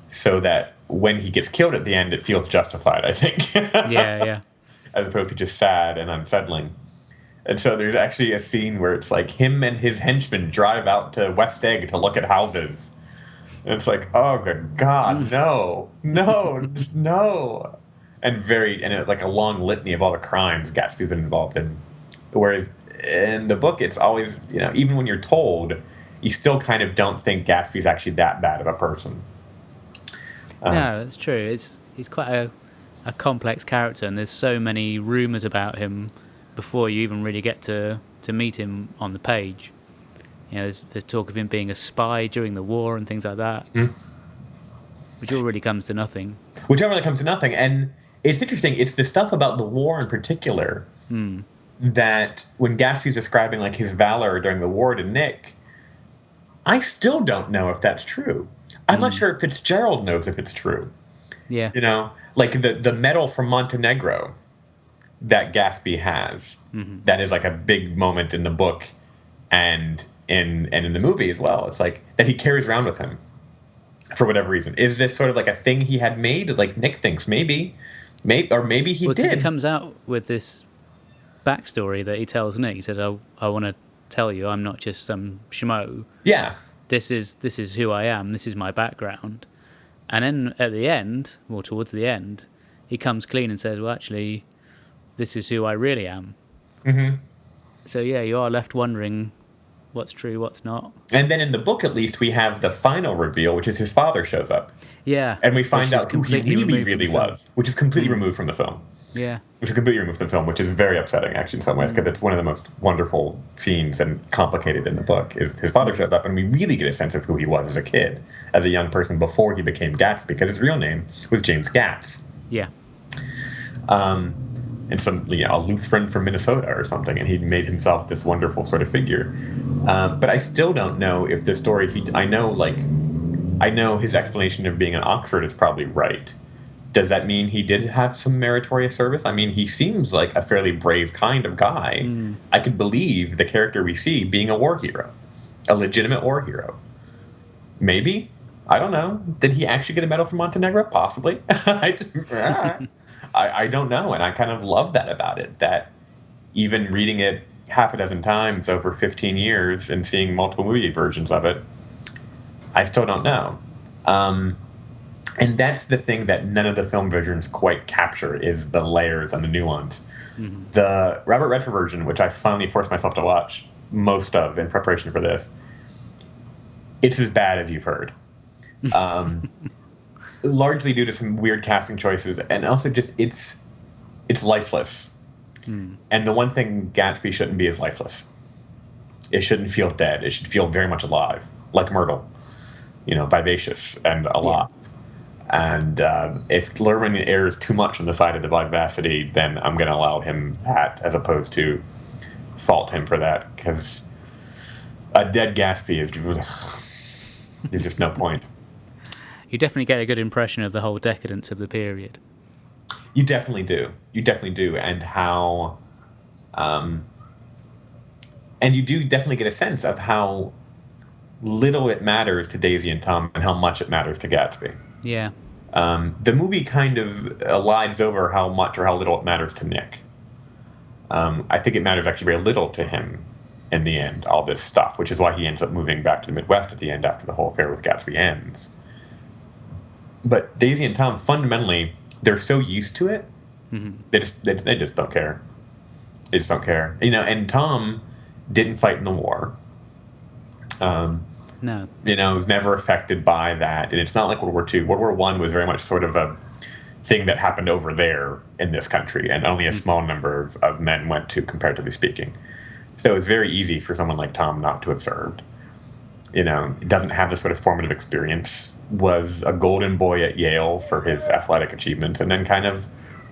so that when he gets killed at the end, it feels justified, I think. Yeah. as opposed to just sad and unsettling. And so there's actually a scene where it's like him and his henchmen drive out to West Egg to look at houses. And it's like, oh, good God, no, just no. And like a long litany of all the crimes Gatsby's been involved in. Whereas in the book, it's always, even when you're told, you still kind of don't think Gatsby's actually that bad of a person. No, it's true. He's quite a complex character, and there's so many rumours about him before you even really get to meet him on the page. There's talk of him being a spy during the war and things like that, which all really comes to nothing. And it's interesting. It's the stuff about the war in particular that when Gatsby's describing like his valor during the war to Nick, I still don't know if that's true. I'm not sure if Fitzgerald knows if it's true. Yeah. Like the medal from Montenegro that Gatsby has, that is like a big moment in the book and in the movie as well. It's like that he carries around with him for whatever reason. Is this sort of like a thing he had made? Like Nick thinks maybe he did. Because he comes out with this backstory that he tells Nick. He says, I want to tell you I'm not just some schmo. Yeah. This is who I am. This is my background. And then at the end, or towards the end, he comes clean and says, well, actually, this is who I really am. Mm-hmm. So, yeah, you are left wondering what's true, what's not. And then in the book, at least, we have the final reveal, which is his father shows up. Yeah. And we find out who he really was, which is completely removed from the film. Yeah. Which is completely removed from the film, which is very upsetting, actually, in some ways, because it's one of the most wonderful scenes and complicated in the book. Is his father shows up, and we really get a sense of who he was as a kid, as a young person, before he became Gatsby, because his real name was James Gatz. Yeah. And some a Lutheran from Minnesota or something, and he made himself this wonderful sort of figure. But I still don't know if the story I know his explanation of being in Oxford is probably right. Does that mean he did have some meritorious service? I mean, he seems like a fairly brave kind of guy. I could believe the character we see being a war hero, a legitimate war hero. Maybe. I don't know. Did he actually get a medal from Montenegro? Possibly. I don't know, and I kind of love that about it, that even reading it half a dozen times over 15 years and seeing multiple movie versions of it, I still don't know. And that's the thing that none of the film versions quite capture, is the layers and the nuance. The Robert Redford version, which I finally forced myself to watch most of in preparation for this, it's as bad as you've heard. Largely due to some weird casting choices, and also just it's lifeless. And the one thing Gatsby shouldn't be is lifeless. It shouldn't feel dead. It should feel very much alive, like Myrtle, vivacious and alive. Yeah. And if Lerman errs too much on the side of the vivacity, then I'm going to allow him that, as opposed to fault him for that, because a dead Gatsby is there's just no point. You definitely get a good impression of the whole decadence of the period. You definitely do. And how... and you do definitely get a sense of how little it matters to Daisy and Tom and how much it matters to Gatsby. Yeah. The movie kind of elides over how much or how little it matters to Nick. I think it matters actually very little to him in the end, all this stuff, which is why he ends up moving back to the Midwest at the end after the whole affair with Gatsby ends. But Daisy and Tom, fundamentally, they're so used to it, they just don't care. They just don't care. And Tom didn't fight in the war. No. Was never affected by that. And it's not like World War II. World War I was very much sort of a thing that happened over there in this country, and only a small number of men went to, comparatively speaking. So it's very easy for someone like Tom not to have served. Doesn't have the sort of formative experience, was a golden boy at Yale for his athletic achievements, and then kind of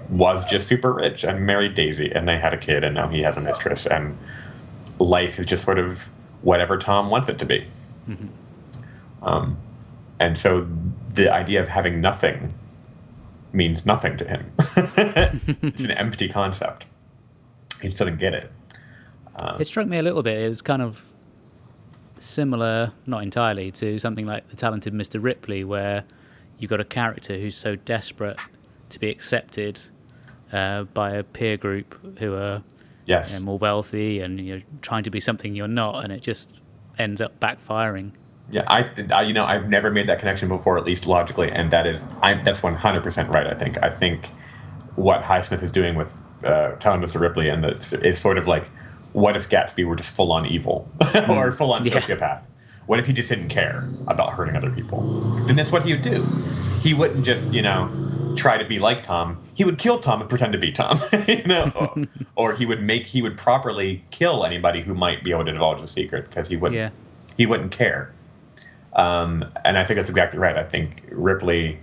was just super rich and married Daisy, and they had a kid, and now he has a mistress, and life is just sort of whatever Tom wants it to be. And so the idea of having nothing means nothing to him. It's an empty concept. He just doesn't get it. It struck me a little bit. It was kind of similar, not entirely, to something like The Talented Mr. Ripley, where you've got a character who's so desperate to be accepted by a peer group who are Yes. more wealthy, and you're trying to be something you're not, and it just ends up backfiring. Yeah, I've never made that connection before, at least logically, and that's 100% right. I think what Highsmith is doing with telling Mr. Ripley and is sort of like, what if Gatsby were just full on evil or full on sociopath? What if he just didn't care about hurting other people? Then that's what he would do. He wouldn't just try to be like Tom. He would kill Tom and pretend to be Tom, or he would properly kill anybody who might be able to divulge a secret because he wouldn't care. And I think that's exactly right. I think Ripley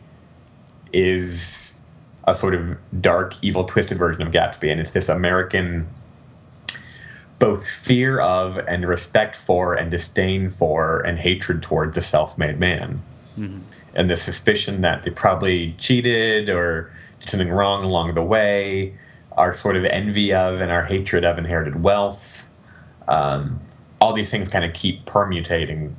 is a sort of dark, evil, twisted version of Gatsby, and it's this American both fear of and respect for and disdain for and hatred toward the self-made man. Mm-hmm. And the suspicion that they probably cheated or did something wrong along the way, our sort of envy of and our hatred of inherited wealth. All these things kind of keep permutating,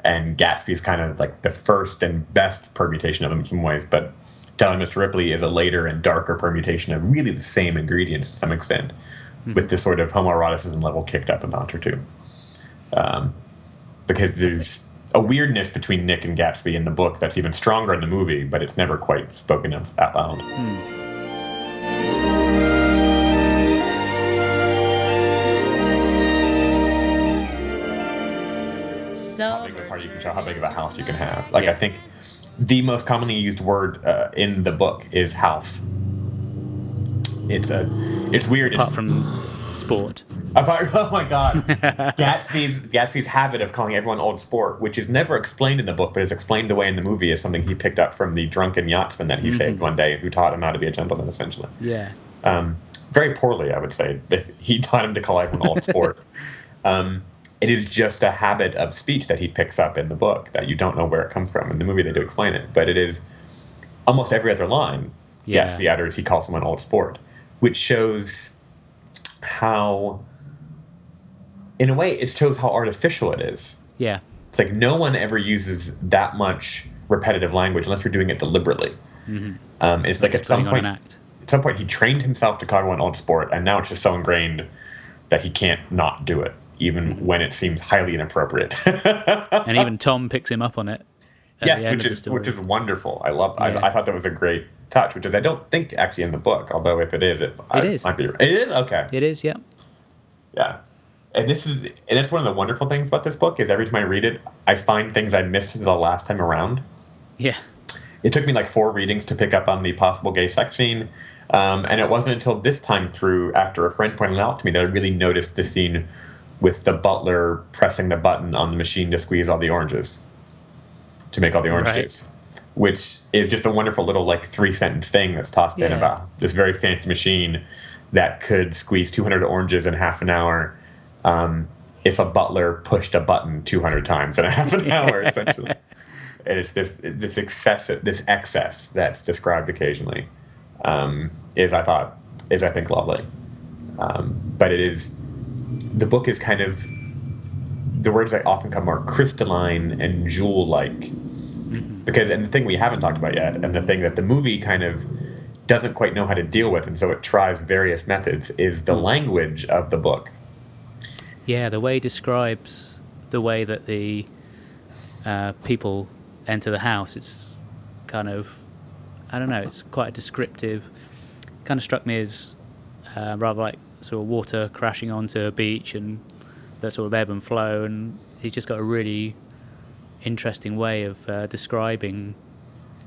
and Gatsby is kind of like the first and best permutation of them in some ways, but Telling Mr. Ripley is a later and darker permutation of really the same ingredients to some extent, with this sort of homoeroticism level kicked up a notch or two. Because there's a weirdness between Nick and Gatsby in the book that's even stronger in the movie, but it's never quite spoken of out loud. How big of a party you can show, how big of a house you can have. Like, I think the most commonly used word in the book is house. It's weird. Apart from sport. Oh my God. Gatsby's habit of calling everyone old sport, which is never explained in the book, but is explained away in the movie as something he picked up from the drunken yachtsman that he saved one day, who taught him how to be a gentleman, essentially. Yeah. Very poorly, I would say. He taught him to call everyone old sport. It is just a habit of speech that he picks up in the book that you don't know where it comes from. In the movie, they do explain it, but it is almost every other line Gatsby utters, he calls someone old sport, which shows how, in a way, it shows how artificial it is. Yeah. It's like no one ever uses that much repetitive language unless you're doing it deliberately. Mm-hmm. It's like at some point he trained himself to call everyone old sport, and now it's just so ingrained that he can't not do it, even when it seems highly inappropriate. And even Tom picks him up on it. Yes, which is wonderful. I thought that was a great touch, which is I don't think actually in the book, although if it is, it is. Might be. It is? Okay. It is, yeah. Yeah. And it's one of the wonderful things about this book is every time I read it, I find things I missed the last time around. Yeah. It took me like 4 readings to pick up on the possible gay sex scene. And it wasn't until this time through, after a friend pointed it out to me, that I really noticed the scene with the butler pressing the button on the machine to squeeze all the oranges, to make all the orange juice, which is just a wonderful little like 3-sentence thing that's tossed in about this very fancy machine that could squeeze 200 oranges in half an hour if a butler pushed a button 200 times in a half an hour, essentially. And it's this excess that's described occasionally is I think lovely, but it is. The book is kind of, the words that often come are crystalline and jewel-like. Because, and the thing we haven't talked about yet, and the thing that the movie kind of doesn't quite know how to deal with, and so it tries various methods, is the language of the book. Yeah, the way it describes the way that the people enter the house, it's kind of, I don't know, it's quite descriptive. Kind of struck me as rather like sort of water crashing onto a beach and that sort of ebb and flow, and he's just got a really interesting way of describing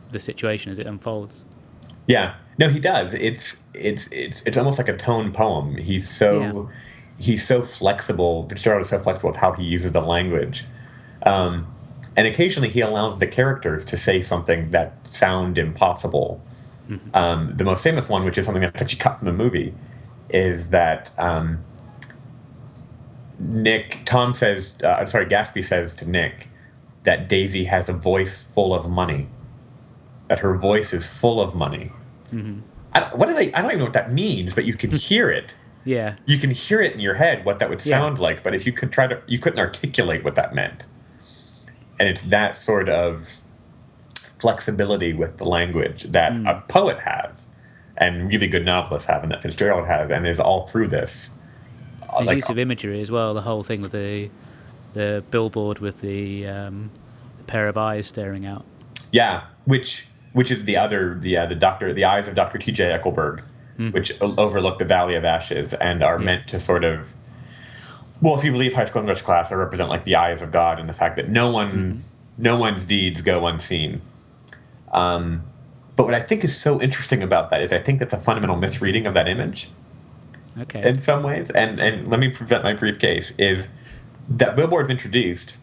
the situation as it unfolds. Yeah, no, he does. It's almost like a tone poem. He's so flexible. Fitzgerald is so flexible with how he uses the language, and occasionally he allows the characters to say something that sound impossible. Mm-hmm. The most famous one, which is something that's actually cut from the movie, is that Gatsby says to Nick that Daisy has a voice full of money, that her voice is full of money. Mm-hmm. I don't even know what that means, but you can hear it. Yeah. You can hear it in your head what that would sound like, but if you could you couldn't articulate what that meant. And it's that sort of flexibility with the language that a poet has, and really good novelists have, and that Fitzgerald has, and is all through this. His use of imagery as well, the whole thing with the billboard with the pair of eyes staring out. Yeah, which is the eyes of Dr. T.J. Eckelberg, which overlook the Valley of Ashes and are meant to sort of, well, if you believe high school English class, they represent like the eyes of God and the fact that no one's deeds go unseen. But what I think is so interesting about that is I think that's a fundamental misreading of that image. Okay. In some ways, and let me present my brief case, is that billboard's introduced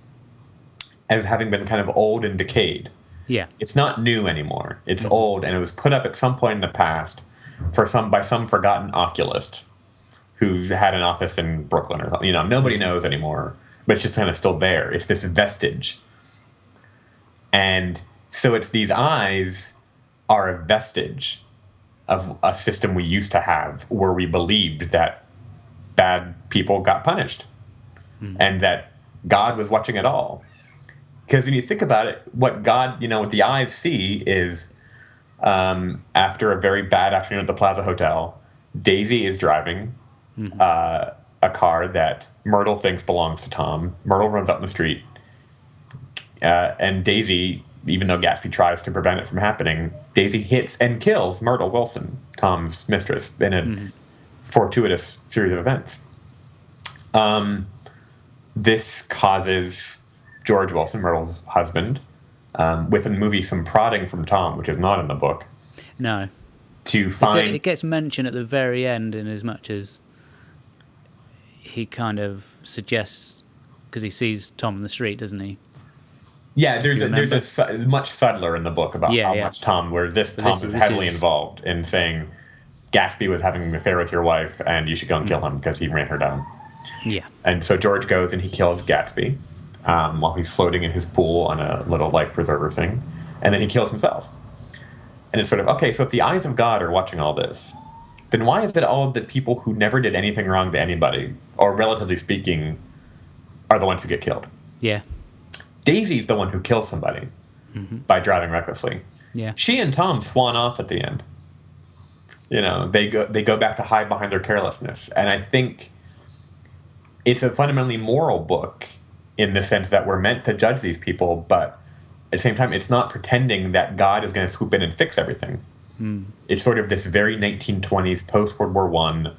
as having been kind of old and decayed. Yeah. It's not new anymore. It's old, and it was put up at some point in the past by some forgotten oculist who's had an office in Brooklyn or something. Nobody knows anymore, but it's just kind of still there. It's this vestige. And so it's these eyes are a vestige of a system we used to have where we believed that bad people got punished and that God was watching it all. Because when you think about it, what the eyes see is after a very bad afternoon at the Plaza Hotel, Daisy is driving a car that Myrtle thinks belongs to Tom. Myrtle runs up the street, and Daisy, even though Gatsby tries to prevent it from happening, Daisy hits and kills Myrtle Wilson, Tom's mistress, in a fortuitous series of events. This causes George Wilson, Myrtle's husband, with a movie some prodding from Tom, which is not in the book. No. To find... It gets mentioned at the very end in as much as he kind of suggests, because he sees Tom in the street, doesn't he? Yeah, there's a much subtler in the book about how much Tom, whereas Tom was heavily involved in saying Gatsby was having an affair with your wife and you should go and kill him because he ran her down. Yeah. And so George goes and he kills Gatsby while he's floating in his pool on a little life preserver thing. And then he kills himself. And it's sort of, okay, so if the eyes of God are watching all this, then why is it all the people who never did anything wrong to anybody, or relatively speaking, are the ones who get killed? Yeah. Daisy's the one who kills somebody by driving recklessly. Yeah. She and Tom swan off at the end. They go back to hide behind their carelessness. And I think it's a fundamentally moral book in the sense that we're meant to judge these people, but at the same time, it's not pretending that God is going to swoop in and fix everything. It's sort of this very 1920s, post-World War I,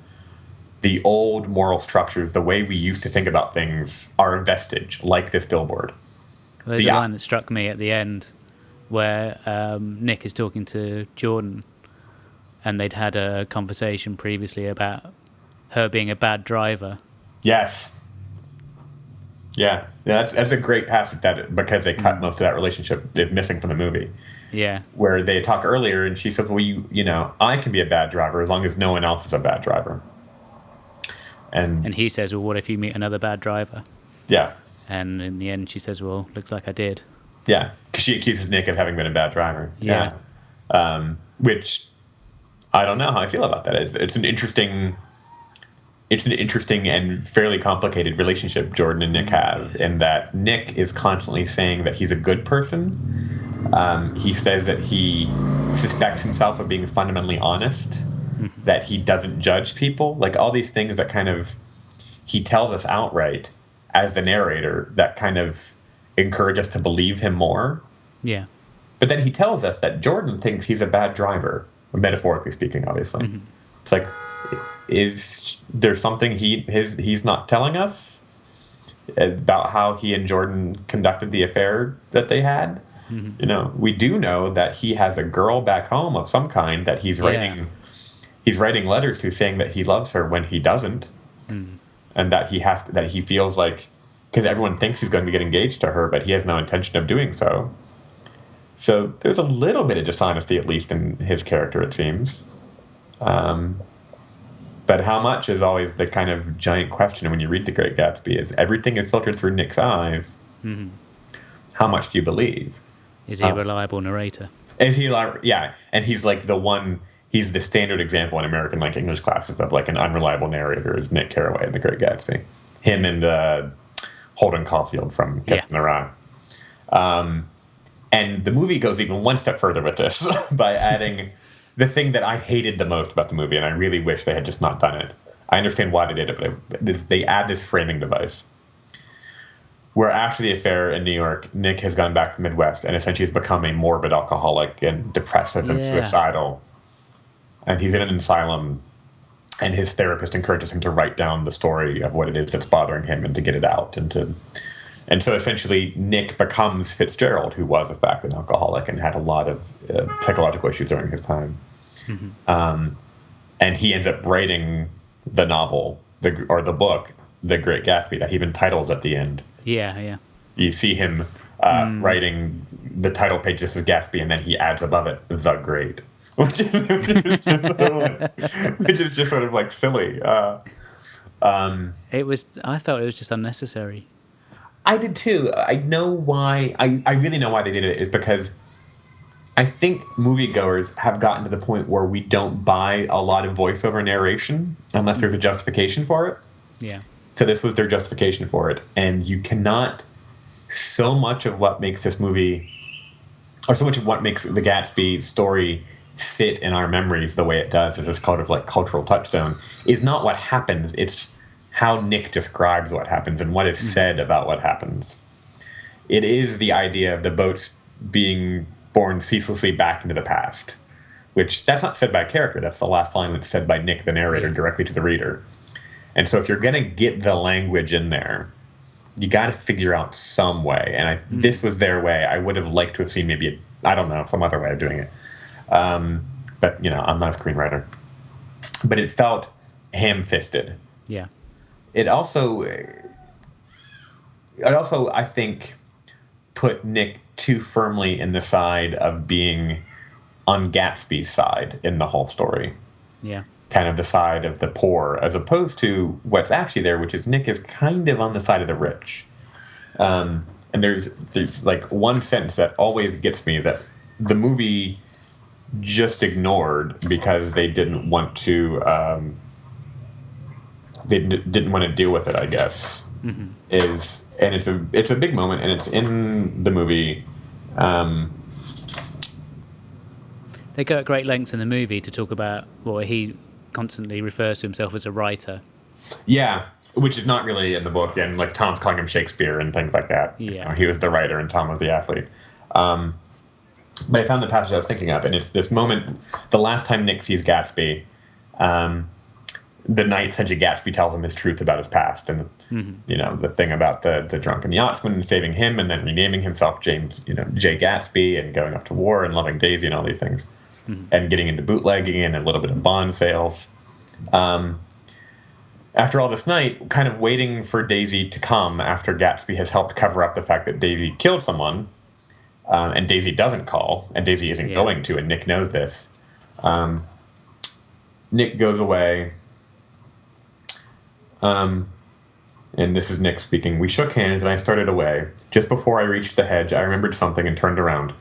the old moral structures, the way we used to think about things, are a vestige, like this billboard. There's a line that struck me at the end where Nick is talking to Jordan, and they'd had a conversation previously about her being a bad driver. Yes. Yeah, that's a great passage because they cut most of that relationship is missing from the movie. Yeah. Where they talk earlier, and she says, well, I can be a bad driver as long as no one else is a bad driver. And he says, well, what if you meet another bad driver? Yeah. And in the end, she says, well, looks like I did. Yeah, because she accuses Nick of having been a bad driver. Yeah. Which I don't know how I feel about that. It's an interesting and fairly complicated relationship Jordan and Nick have, in that Nick is constantly saying that he's a good person. He says that he suspects himself of being fundamentally honest, that he doesn't judge people, like all these things that kind of he tells us outright as the narrator that kind of encourage us to believe him more. Yeah. But then he tells us that Jordan thinks he's a bad driver, metaphorically speaking, obviously. It's like, is there something he's not telling us about how he and Jordan conducted the affair that they had? We do know that he has a girl back home of some kind that he's writing. He's writing letters to, saying that he loves her when he doesn't, and that he feels like, because everyone thinks he's going to get engaged to her, but he has no intention of doing so. So there's a little bit of dishonesty, at least in his character, it seems. But how much is always the kind of giant question when you read The Great Gatsby, is everything is filtered through Nick's eyes. How much do you believe? Is he a reliable narrator? Is he yeah, and he's like he's the standard example in American English classes of like an unreliable narrator is Nick Carraway in The Great Gatsby. Him and Holden Caulfield from Captain the Rock. And the movie goes even one step further with this by adding the thing that I hated the most about the movie, and I really wish they had just not done it. I understand why they did it, but they add this framing device where after the affair in New York, Nick has gone back to the Midwest and essentially has become a morbid alcoholic and depressive and suicidal. And he's in an asylum, and his therapist encourages him to write down the story of what it is that's bothering him and to get it out. And so essentially Nick becomes Fitzgerald, who was, in fact, an alcoholic and had a lot of psychological issues during his time. And he ends up writing the novel, the book, The Great Gatsby, that he even titled at the end. Yeah. You see him writing the title page, this is Gatsby, and then he adds above it, The Great, which is just sort of like silly. I thought it was just unnecessary. I did too. I know why. I really know why they did it, is because I think moviegoers have gotten to the point where we don't buy a lot of voiceover narration unless there's a justification for it. Yeah. So this was their justification for it. And you cannot, so much of what makes this movie, or so much of what makes the Gatsby story sit in our memories the way it does as this kind of like cultural touchstone, is not what happens. It's how Nick describes what happens and what is said about what happens. It is the idea of the boats being born ceaselessly back into the past, which that's not said by a character. That's the last line that's said by Nick, the narrator, directly to the reader. And so if you're going to get the language in there, you got to figure out some way. And this was their way. I would have liked to have seen maybe, some other way of doing it. But, I'm not a screenwriter. But it felt ham-fisted. Yeah. It also, I think, put Nick too firmly in the side of being on Gatsby's side in the whole story. Yeah. Kind of the side of the poor, as opposed to what's actually there, which is Nick is kind of on the side of the rich. And there's like one sentence that always gets me that the movie just ignored because they didn't want to didn't want to deal with it, I guess. It's a big moment, and it's in the movie. They go at great lengths in the movie to talk about, he constantly refers to himself as a writer. Yeah, which is not really in the book, and like Tom's calling him Shakespeare and things like that. Yeah. He was the writer and Tom was the athlete. But I found the passage I was thinking of, and it's this moment, the last time Nick sees Gatsby, the night essentially Gatsby tells him his truth about his past, and the thing about the drunken yachtsman saving him and then renaming himself Jay Gatsby and going off to war and loving Daisy and all these things, and getting into bootlegging and a little bit of bond sales. After all this night, kind of waiting for Daisy to come after Gatsby has helped cover up the fact that Daisy killed someone, and Daisy doesn't call, and Daisy isn't going to, and Nick knows this. Nick goes away. And this is Nick speaking. We shook hands and I started away. Just before I reached the hedge, I remembered something and turned around.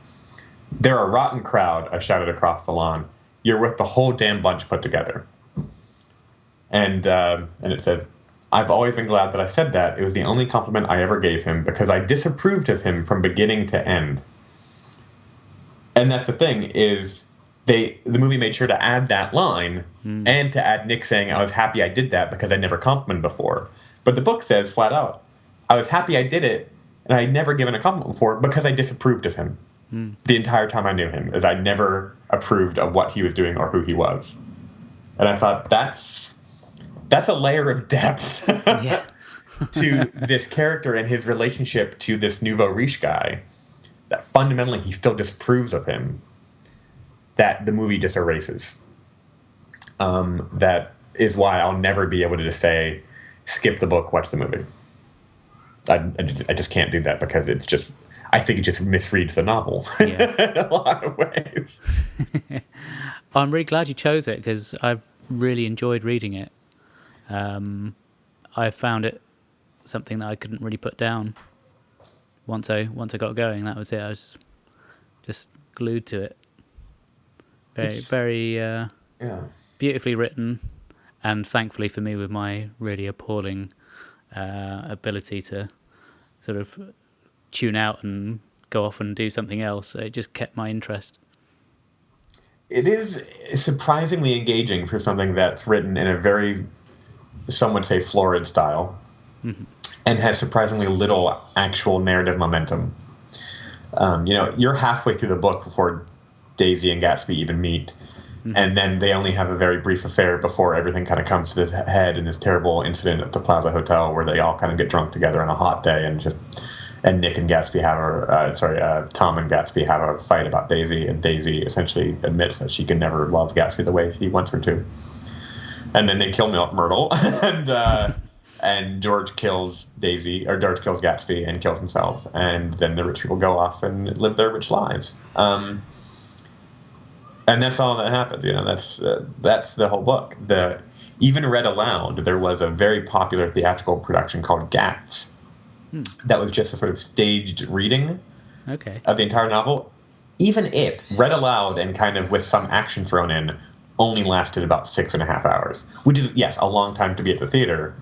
"They're a rotten crowd," I shouted across the lawn. "You're worth the whole damn bunch put together." And it says, "I've always been glad that I said that. It was the only compliment I ever gave him because I disapproved of him from beginning to end." And that's the thing, is the movie made sure to add that line and to add Nick saying, "I was happy I did that because I'd never complimented before." But the book says flat out, "I was happy I did it and I'd never given a compliment before because I disapproved of him." The entire time I knew him, as I never approved of what he was doing or who he was. And I thought, that's a layer of depth to this character and his relationship to this nouveau riche guy, that fundamentally he still disapproves of him, that the movie just erases. That is why I'll never be able to just say, skip the book, watch the movie. I just can't do that, because it's just, I think it just misreads the novel in a lot of ways. I'm really glad you chose it, because I've really enjoyed reading it. I found it something that I couldn't really put down. Once I got going, that was it. I was just glued to it. Very beautifully written, and thankfully for me, with my really appalling ability to sort of tune out and go off and do something else, it just kept my interest. It is surprisingly engaging for something that's written in a very, some would say, florid style, and has surprisingly little actual narrative momentum. You're halfway through the book before Daisy and Gatsby even meet, and then they only have a very brief affair before everything kind of comes to this head in this terrible incident at the Plaza Hotel where they all kind of get drunk together on a hot day and Nick and Gatsby Tom and Gatsby have a fight about Daisy, and Daisy essentially admits that she can never love Gatsby the way he wants her to. And then they kill Myrtle, and George kills Gatsby and kills himself, and then the rich people go off and live their rich lives. And that's all that happens. That's the whole book. Even read aloud, there was a very popular theatrical production called Gats. That was just a sort of staged reading of the entire novel. Even it, read aloud and kind of with some action thrown in, only lasted about 6.5 hours, which is, yes, a long time to be at the theater.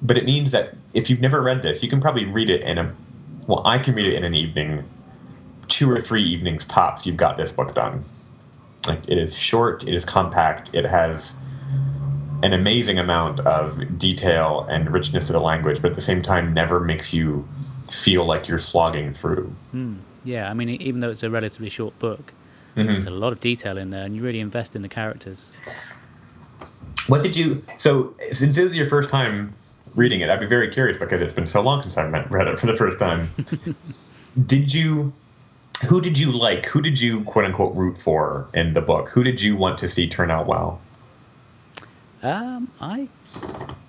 But it means that if you've never read this, you can probably read it I can read it in an evening, 2 or 3 evenings tops, you've got this book done. Like, it is short, it is compact, it has an amazing amount of detail and richness to the language, but at the same time never makes you feel like you're slogging through. Yeah, I mean, even though it's a relatively short book, there's a lot of detail in there, and you really invest in the characters. So since this is your first time reading it, I'd be very curious because it's been so long since I've read it for the first time. Who did you like? Who did you, quote unquote, root for in the book? Who did you want to see turn out well? I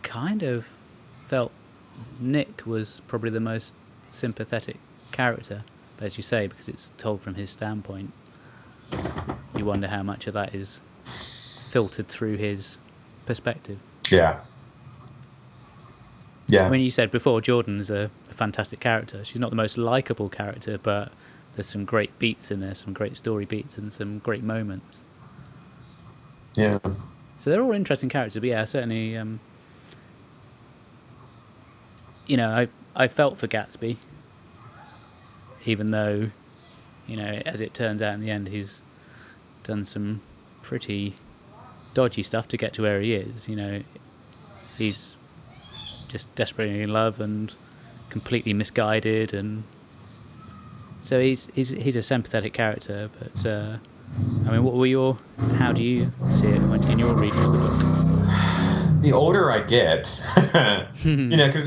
kind of felt Nick was probably the most sympathetic character, as you say, because it's told from his standpoint. You wonder how much of that is filtered through his perspective. Yeah. I mean, you said before, Jordan's a fantastic character. She's not the most likable character, but there's some great beats in there, some great story beats, and some great moments. Yeah. So they're all interesting characters, but yeah, certainly, I felt for Gatsby, even though, as it turns out in the end, he's done some pretty dodgy stuff to get to where he is. He's just desperately in love and completely misguided, and so he's a sympathetic character. But I mean, how do you see it in your reading of the book? The older I get, because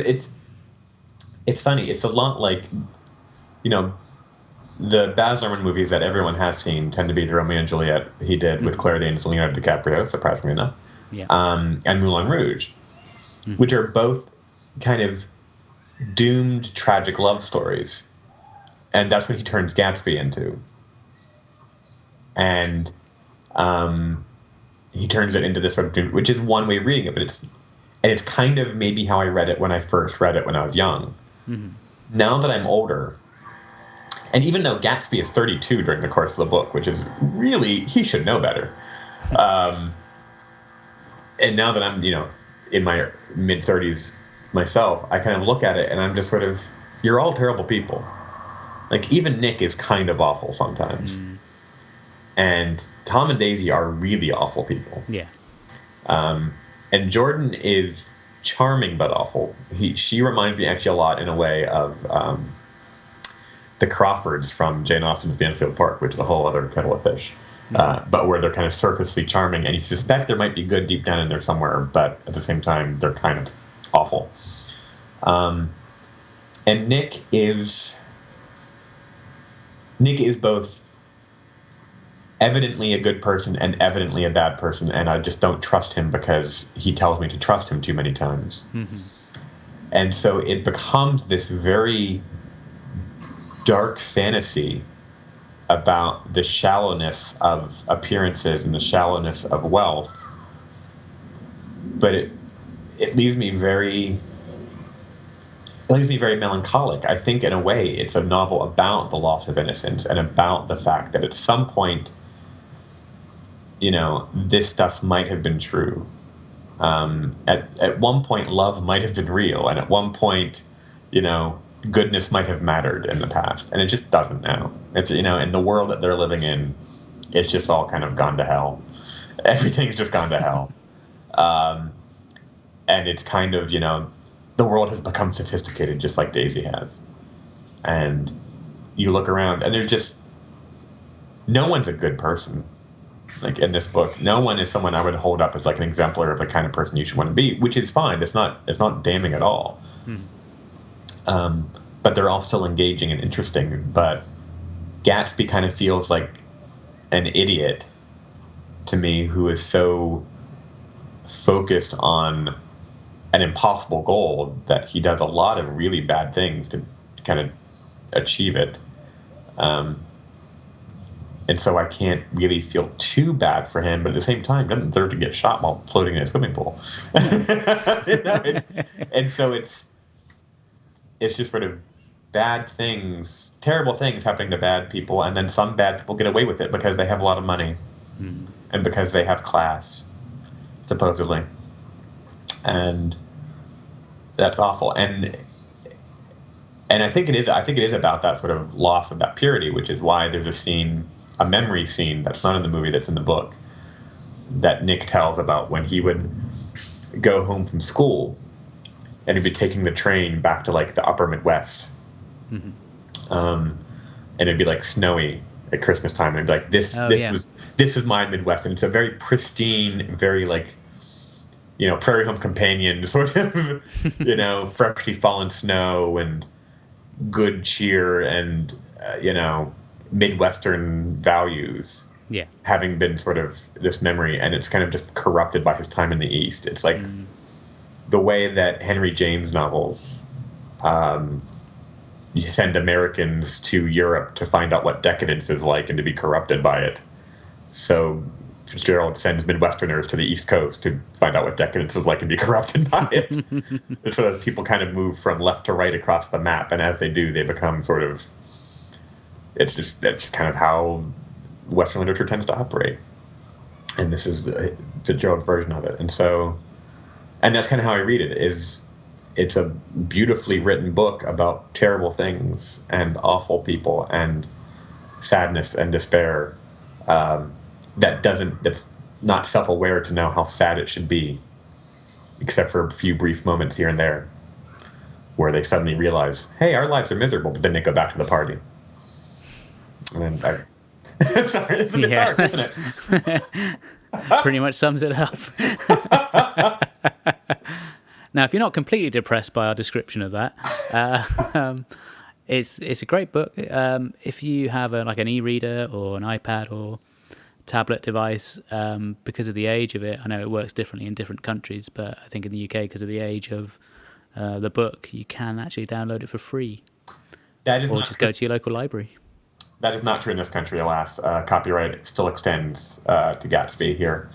it's funny. It's a lot like, the Baz Luhrmann movies that everyone has seen tend to be the Romeo and Juliet he did with Claire Danes and Leonardo DiCaprio, surprisingly enough, and Moulin Rouge, which are both kind of doomed tragic love stories. And that's what he turns Gatsby into. And he turns it into this sort of, which is one way of reading it, but it's kind of maybe how I read it when I first read it when I was young. Now that I'm older, and even though Gatsby is 32 during the course of the book, which is really, he should know better. And now that I'm, in my mid-30s myself, I kind of look at it and I'm just sort of, you're all terrible people. Like, even Nick is kind of awful sometimes. And Tom and Daisy are really awful people. Yeah. And Jordan is charming but awful. She reminds me actually a lot in a way of the Crawfords from Jane Austen's Mansfield Park, which is a whole other kettle of fish. But where they're kind of surfacely charming, and you suspect there might be good deep down in there somewhere, but at the same time, they're kind of awful. And Nick is both evidently a good person and evidently a bad person, and I just don't trust him because he tells me to trust him too many times. And so it becomes this very dark fantasy about the shallowness of appearances and the shallowness of wealth. But it leaves me very melancholic. I think in a way it's a novel about the loss of innocence and about the fact that at some point, this stuff might have been true. At one point, love might have been real, and at one point, goodness might have mattered in the past, and it just doesn't now. It's in the world that they're living in, it's just all kind of gone to hell. Everything's just gone to hell. And it's kind of, the world has become sophisticated just like Daisy has. And you look around and there's just, no one's a good person. Like in this book, no one is someone I would hold up as like an exemplar of the kind of person you should want to be, which is fine. It's not damning at all. But they're all still engaging and interesting. But Gatsby kind of feels like an idiot to me, who is so focused on an impossible goal that he does a lot of really bad things to kind of achieve it. And so I can't really feel too bad for him, but at the same time, doesn't deserve to get shot while floating in a swimming pool. And so it's just sort of bad things, terrible things happening to bad people, and then some bad people get away with it because they have a lot of money and because they have class, supposedly. And that's awful. And I think it is about that sort of loss of that purity, which is why there's a memory scene that's not in the movie, that's in the book, that Nick tells about when he would go home from school and he'd be taking the train back to like the upper Midwest. And it'd be like snowy at Christmas time, and it'd be like this was my Midwest, and it's a very pristine, very like, Prairie Home Companion sort of, freshly fallen snow and good cheer and Midwestern values, having been sort of this memory, and it's kind of just corrupted by his time in the East. It's like the way that Henry James novels you send Americans to Europe to find out what decadence is like and to be corrupted by it. So Fitzgerald sends Midwesterners to the East Coast to find out what decadence is like and be corrupted by it. And so that people kind of move from left to right across the map, and as they do, they become sort of, that's just kind of how Western literature tends to operate. And this is the Fitzgerald's version of it. And that's kind of how I read it, is it's a beautifully written book about terrible things and awful people and sadness and despair, that's not self-aware to know how sad it should be, except for a few brief moments here and there where they suddenly realize, hey, our lives are miserable, but then they go back to the party. And then sorry, it's a bit dark, isn't it? Pretty much sums it up. Now, if you're not completely depressed by our description of that, it's a great book. If you have an e-reader or an iPad or tablet device, because of the age of it, I know it works differently in different countries, but I think in the UK, because of the age of the book, you can actually download it for free. That is or just go to your local library. That is not true in this country, alas. Copyright still extends to Gatsby here.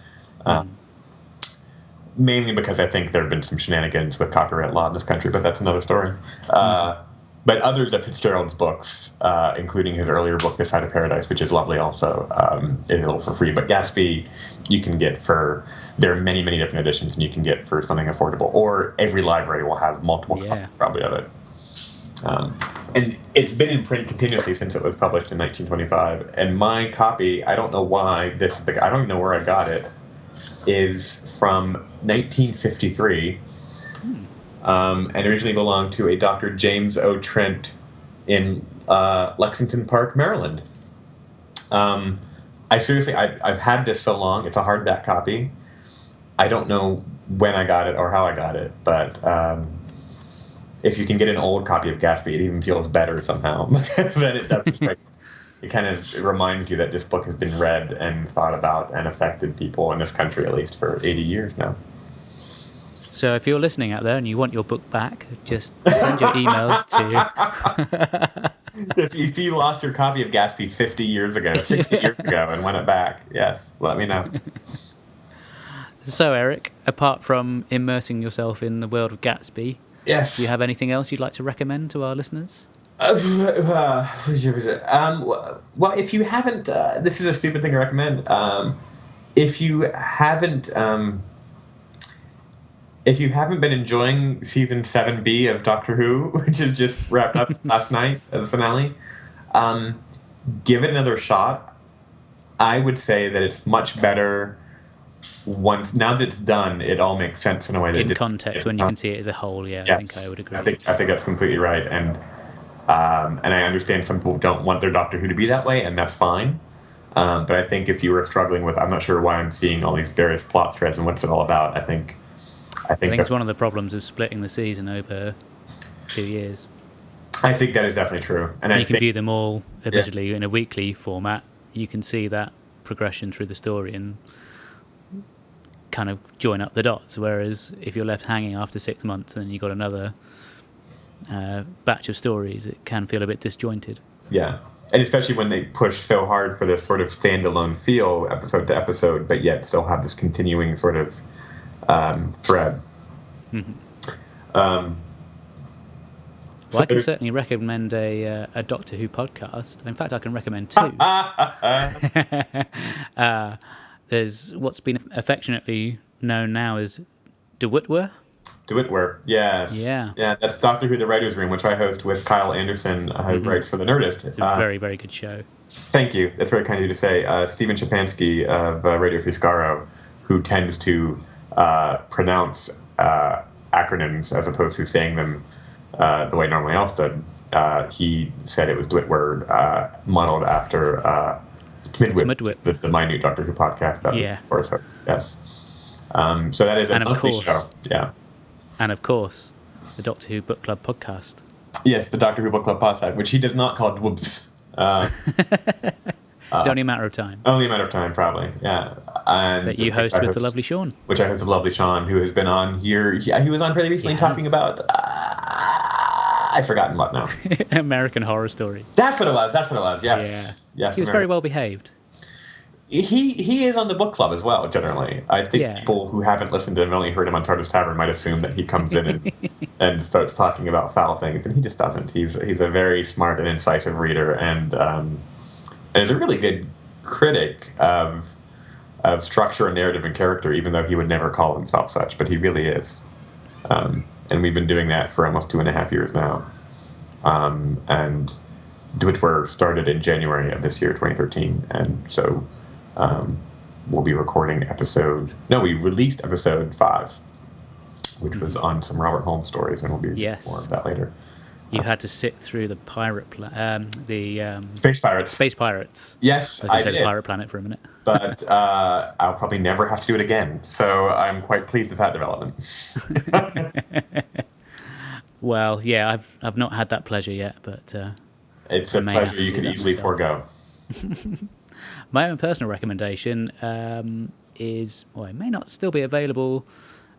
Mainly because I think there have been some shenanigans with copyright law in this country, but that's another story. But others of Fitzgerald's books, including his earlier book, This Side of Paradise, which is lovely also, is available for free. But Gatsby, you can get there are many, many different editions, and you can get for something affordable. Or every library will have multiple copies probably of it. And it's been in print continuously since it was published in 1925. And my copy, I don't know why, I don't even know where I got it, is from 1953. And originally belonged to a Dr. James O. Trent in Lexington Park, Maryland. I've had this so long, it's a hardback copy. I don't know when I got it or how I got it, but if you can get an old copy of Gatsby, it even feels better somehow. Then it does. It kind of reminds you that this book has been read and thought about and affected people in this country at least for 80 years now. So if you're listening out there and you want your book back, just send your emails to... If you lost your copy of Gatsby 50 years ago, 60 years ago, and want it back, yes, let me know. So, Erik, apart from immersing yourself in the world of Gatsby, yes, do you have anything else you'd like to recommend to our listeners? Well, if you haven't... this is a stupid thing to recommend. If you haven't been enjoying season 7B of Doctor Who, which is just wrapped up last night at the finale, give it another shot. I would say that it's much better now that it's done. It all makes sense in a way that in context when you can see it as a whole. Yeah, yes, I think I would agree. I think that's completely right, and I understand some people don't want their Doctor Who to be that way, and that's fine. But I think if you were struggling with, I'm not sure why I'm seeing all these various plot threads and what's it all about. I think it's one of the problems of splitting the season over 2 years. I think that is definitely true, and you can view them all, admittedly, in a weekly format. You can see that progression through the story and kind of join up the dots. Whereas if you're left hanging after 6 months and then you've got another batch of stories, it can feel a bit disjointed. Yeah, and especially when they push so hard for this sort of standalone feel, episode to episode, but yet still have this continuing sort of thread. Mm-hmm. Well, I can certainly recommend a Doctor Who podcast. In fact, I can recommend two. There's what's been affectionately known now as De Witwer. De Witwer, yes. Yeah. Yeah, that's Doctor Who, The Writer's Room, which I host with Kyle Anderson, who writes for The Nerdist. It's a very, very good show. Thank you. That's very kind of you to say. Stephen Shapansky of Radio Free Skaro, who tends to pronounce acronyms as opposed to saying them the way normally else did. He said it was De Witwer, modeled after Midwit, the minute Doctor Who podcast that of course host. Yes. So that is a monthly show. Yeah. And of course, the Doctor Who Book Club podcast. Yes, the Doctor Who Book Club podcast, which he does not call Dwoops. It's only a matter of time. Only a matter of time, probably. Yeah. And that you host with the lovely Sean. Which I host with the lovely Sean, who has been on here. Yeah, he was on fairly recently talking about... I've forgotten what now. American Horror Story. That's what it was. Yes. Yeah. Yes. He was very well behaved. He is on the book club as well, generally. I think people who haven't listened to him and only heard him on TARDIS Tavern might assume that he comes in and starts talking about foul things, and he just doesn't. He's a very smart and incisive reader, and is a really good critic of structure and narrative and character, even though he would never call himself such, but he really is. And we've been doing that for almost 2.5 years now. And De Witwer started in January of this year, 2013, and so we'll be recording we released episode 5, which was on some Robert Holmes stories, and we'll be more of that later. You had to sit through the Space Pirates. Space Pirates. Yes, I did. The Pirate Planet for a minute. But I'll probably never have to do it again, so I'm quite pleased with that development. Well, yeah, I've not had that pleasure yet, but it's a pleasure you can easily forego. My own personal recommendation is, well, it may not still be available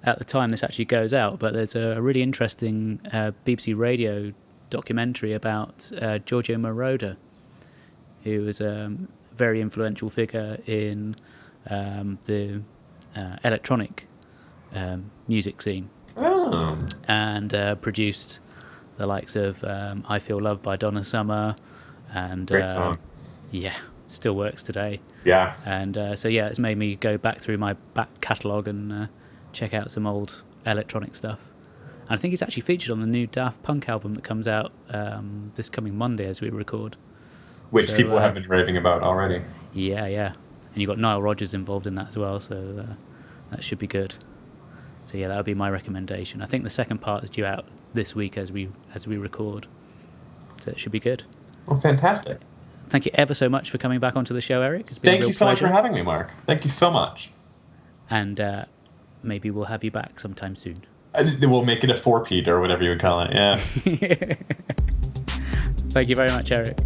at the time this actually goes out, but there's a really interesting BBC Radio documentary about Giorgio Moroder, who was a very influential figure in the electronic music scene. Oh. And produced the likes of I Feel Loved by Donna Summer, and great song. Yeah, still works today. Yeah. And it's made me go back through my back catalogue and check out some old electronic stuff. And I think it's actually featured on the new Daft Punk album that comes out this coming Monday as we record. Which people have been raving about already. Yeah. And you've got Nile Rodgers involved in that as well, so that should be good. So yeah, that would be my recommendation. I think the second part is due out this week as we record, so it should be good. Well, fantastic. Thank you ever so much for coming back onto the show, Eric. It's been Thank you so much for having me, Mark. Thank you so much. And maybe we'll have you back sometime soon. We'll make it a 4-peat or whatever you would call it, yes. Thank you very much, Eric.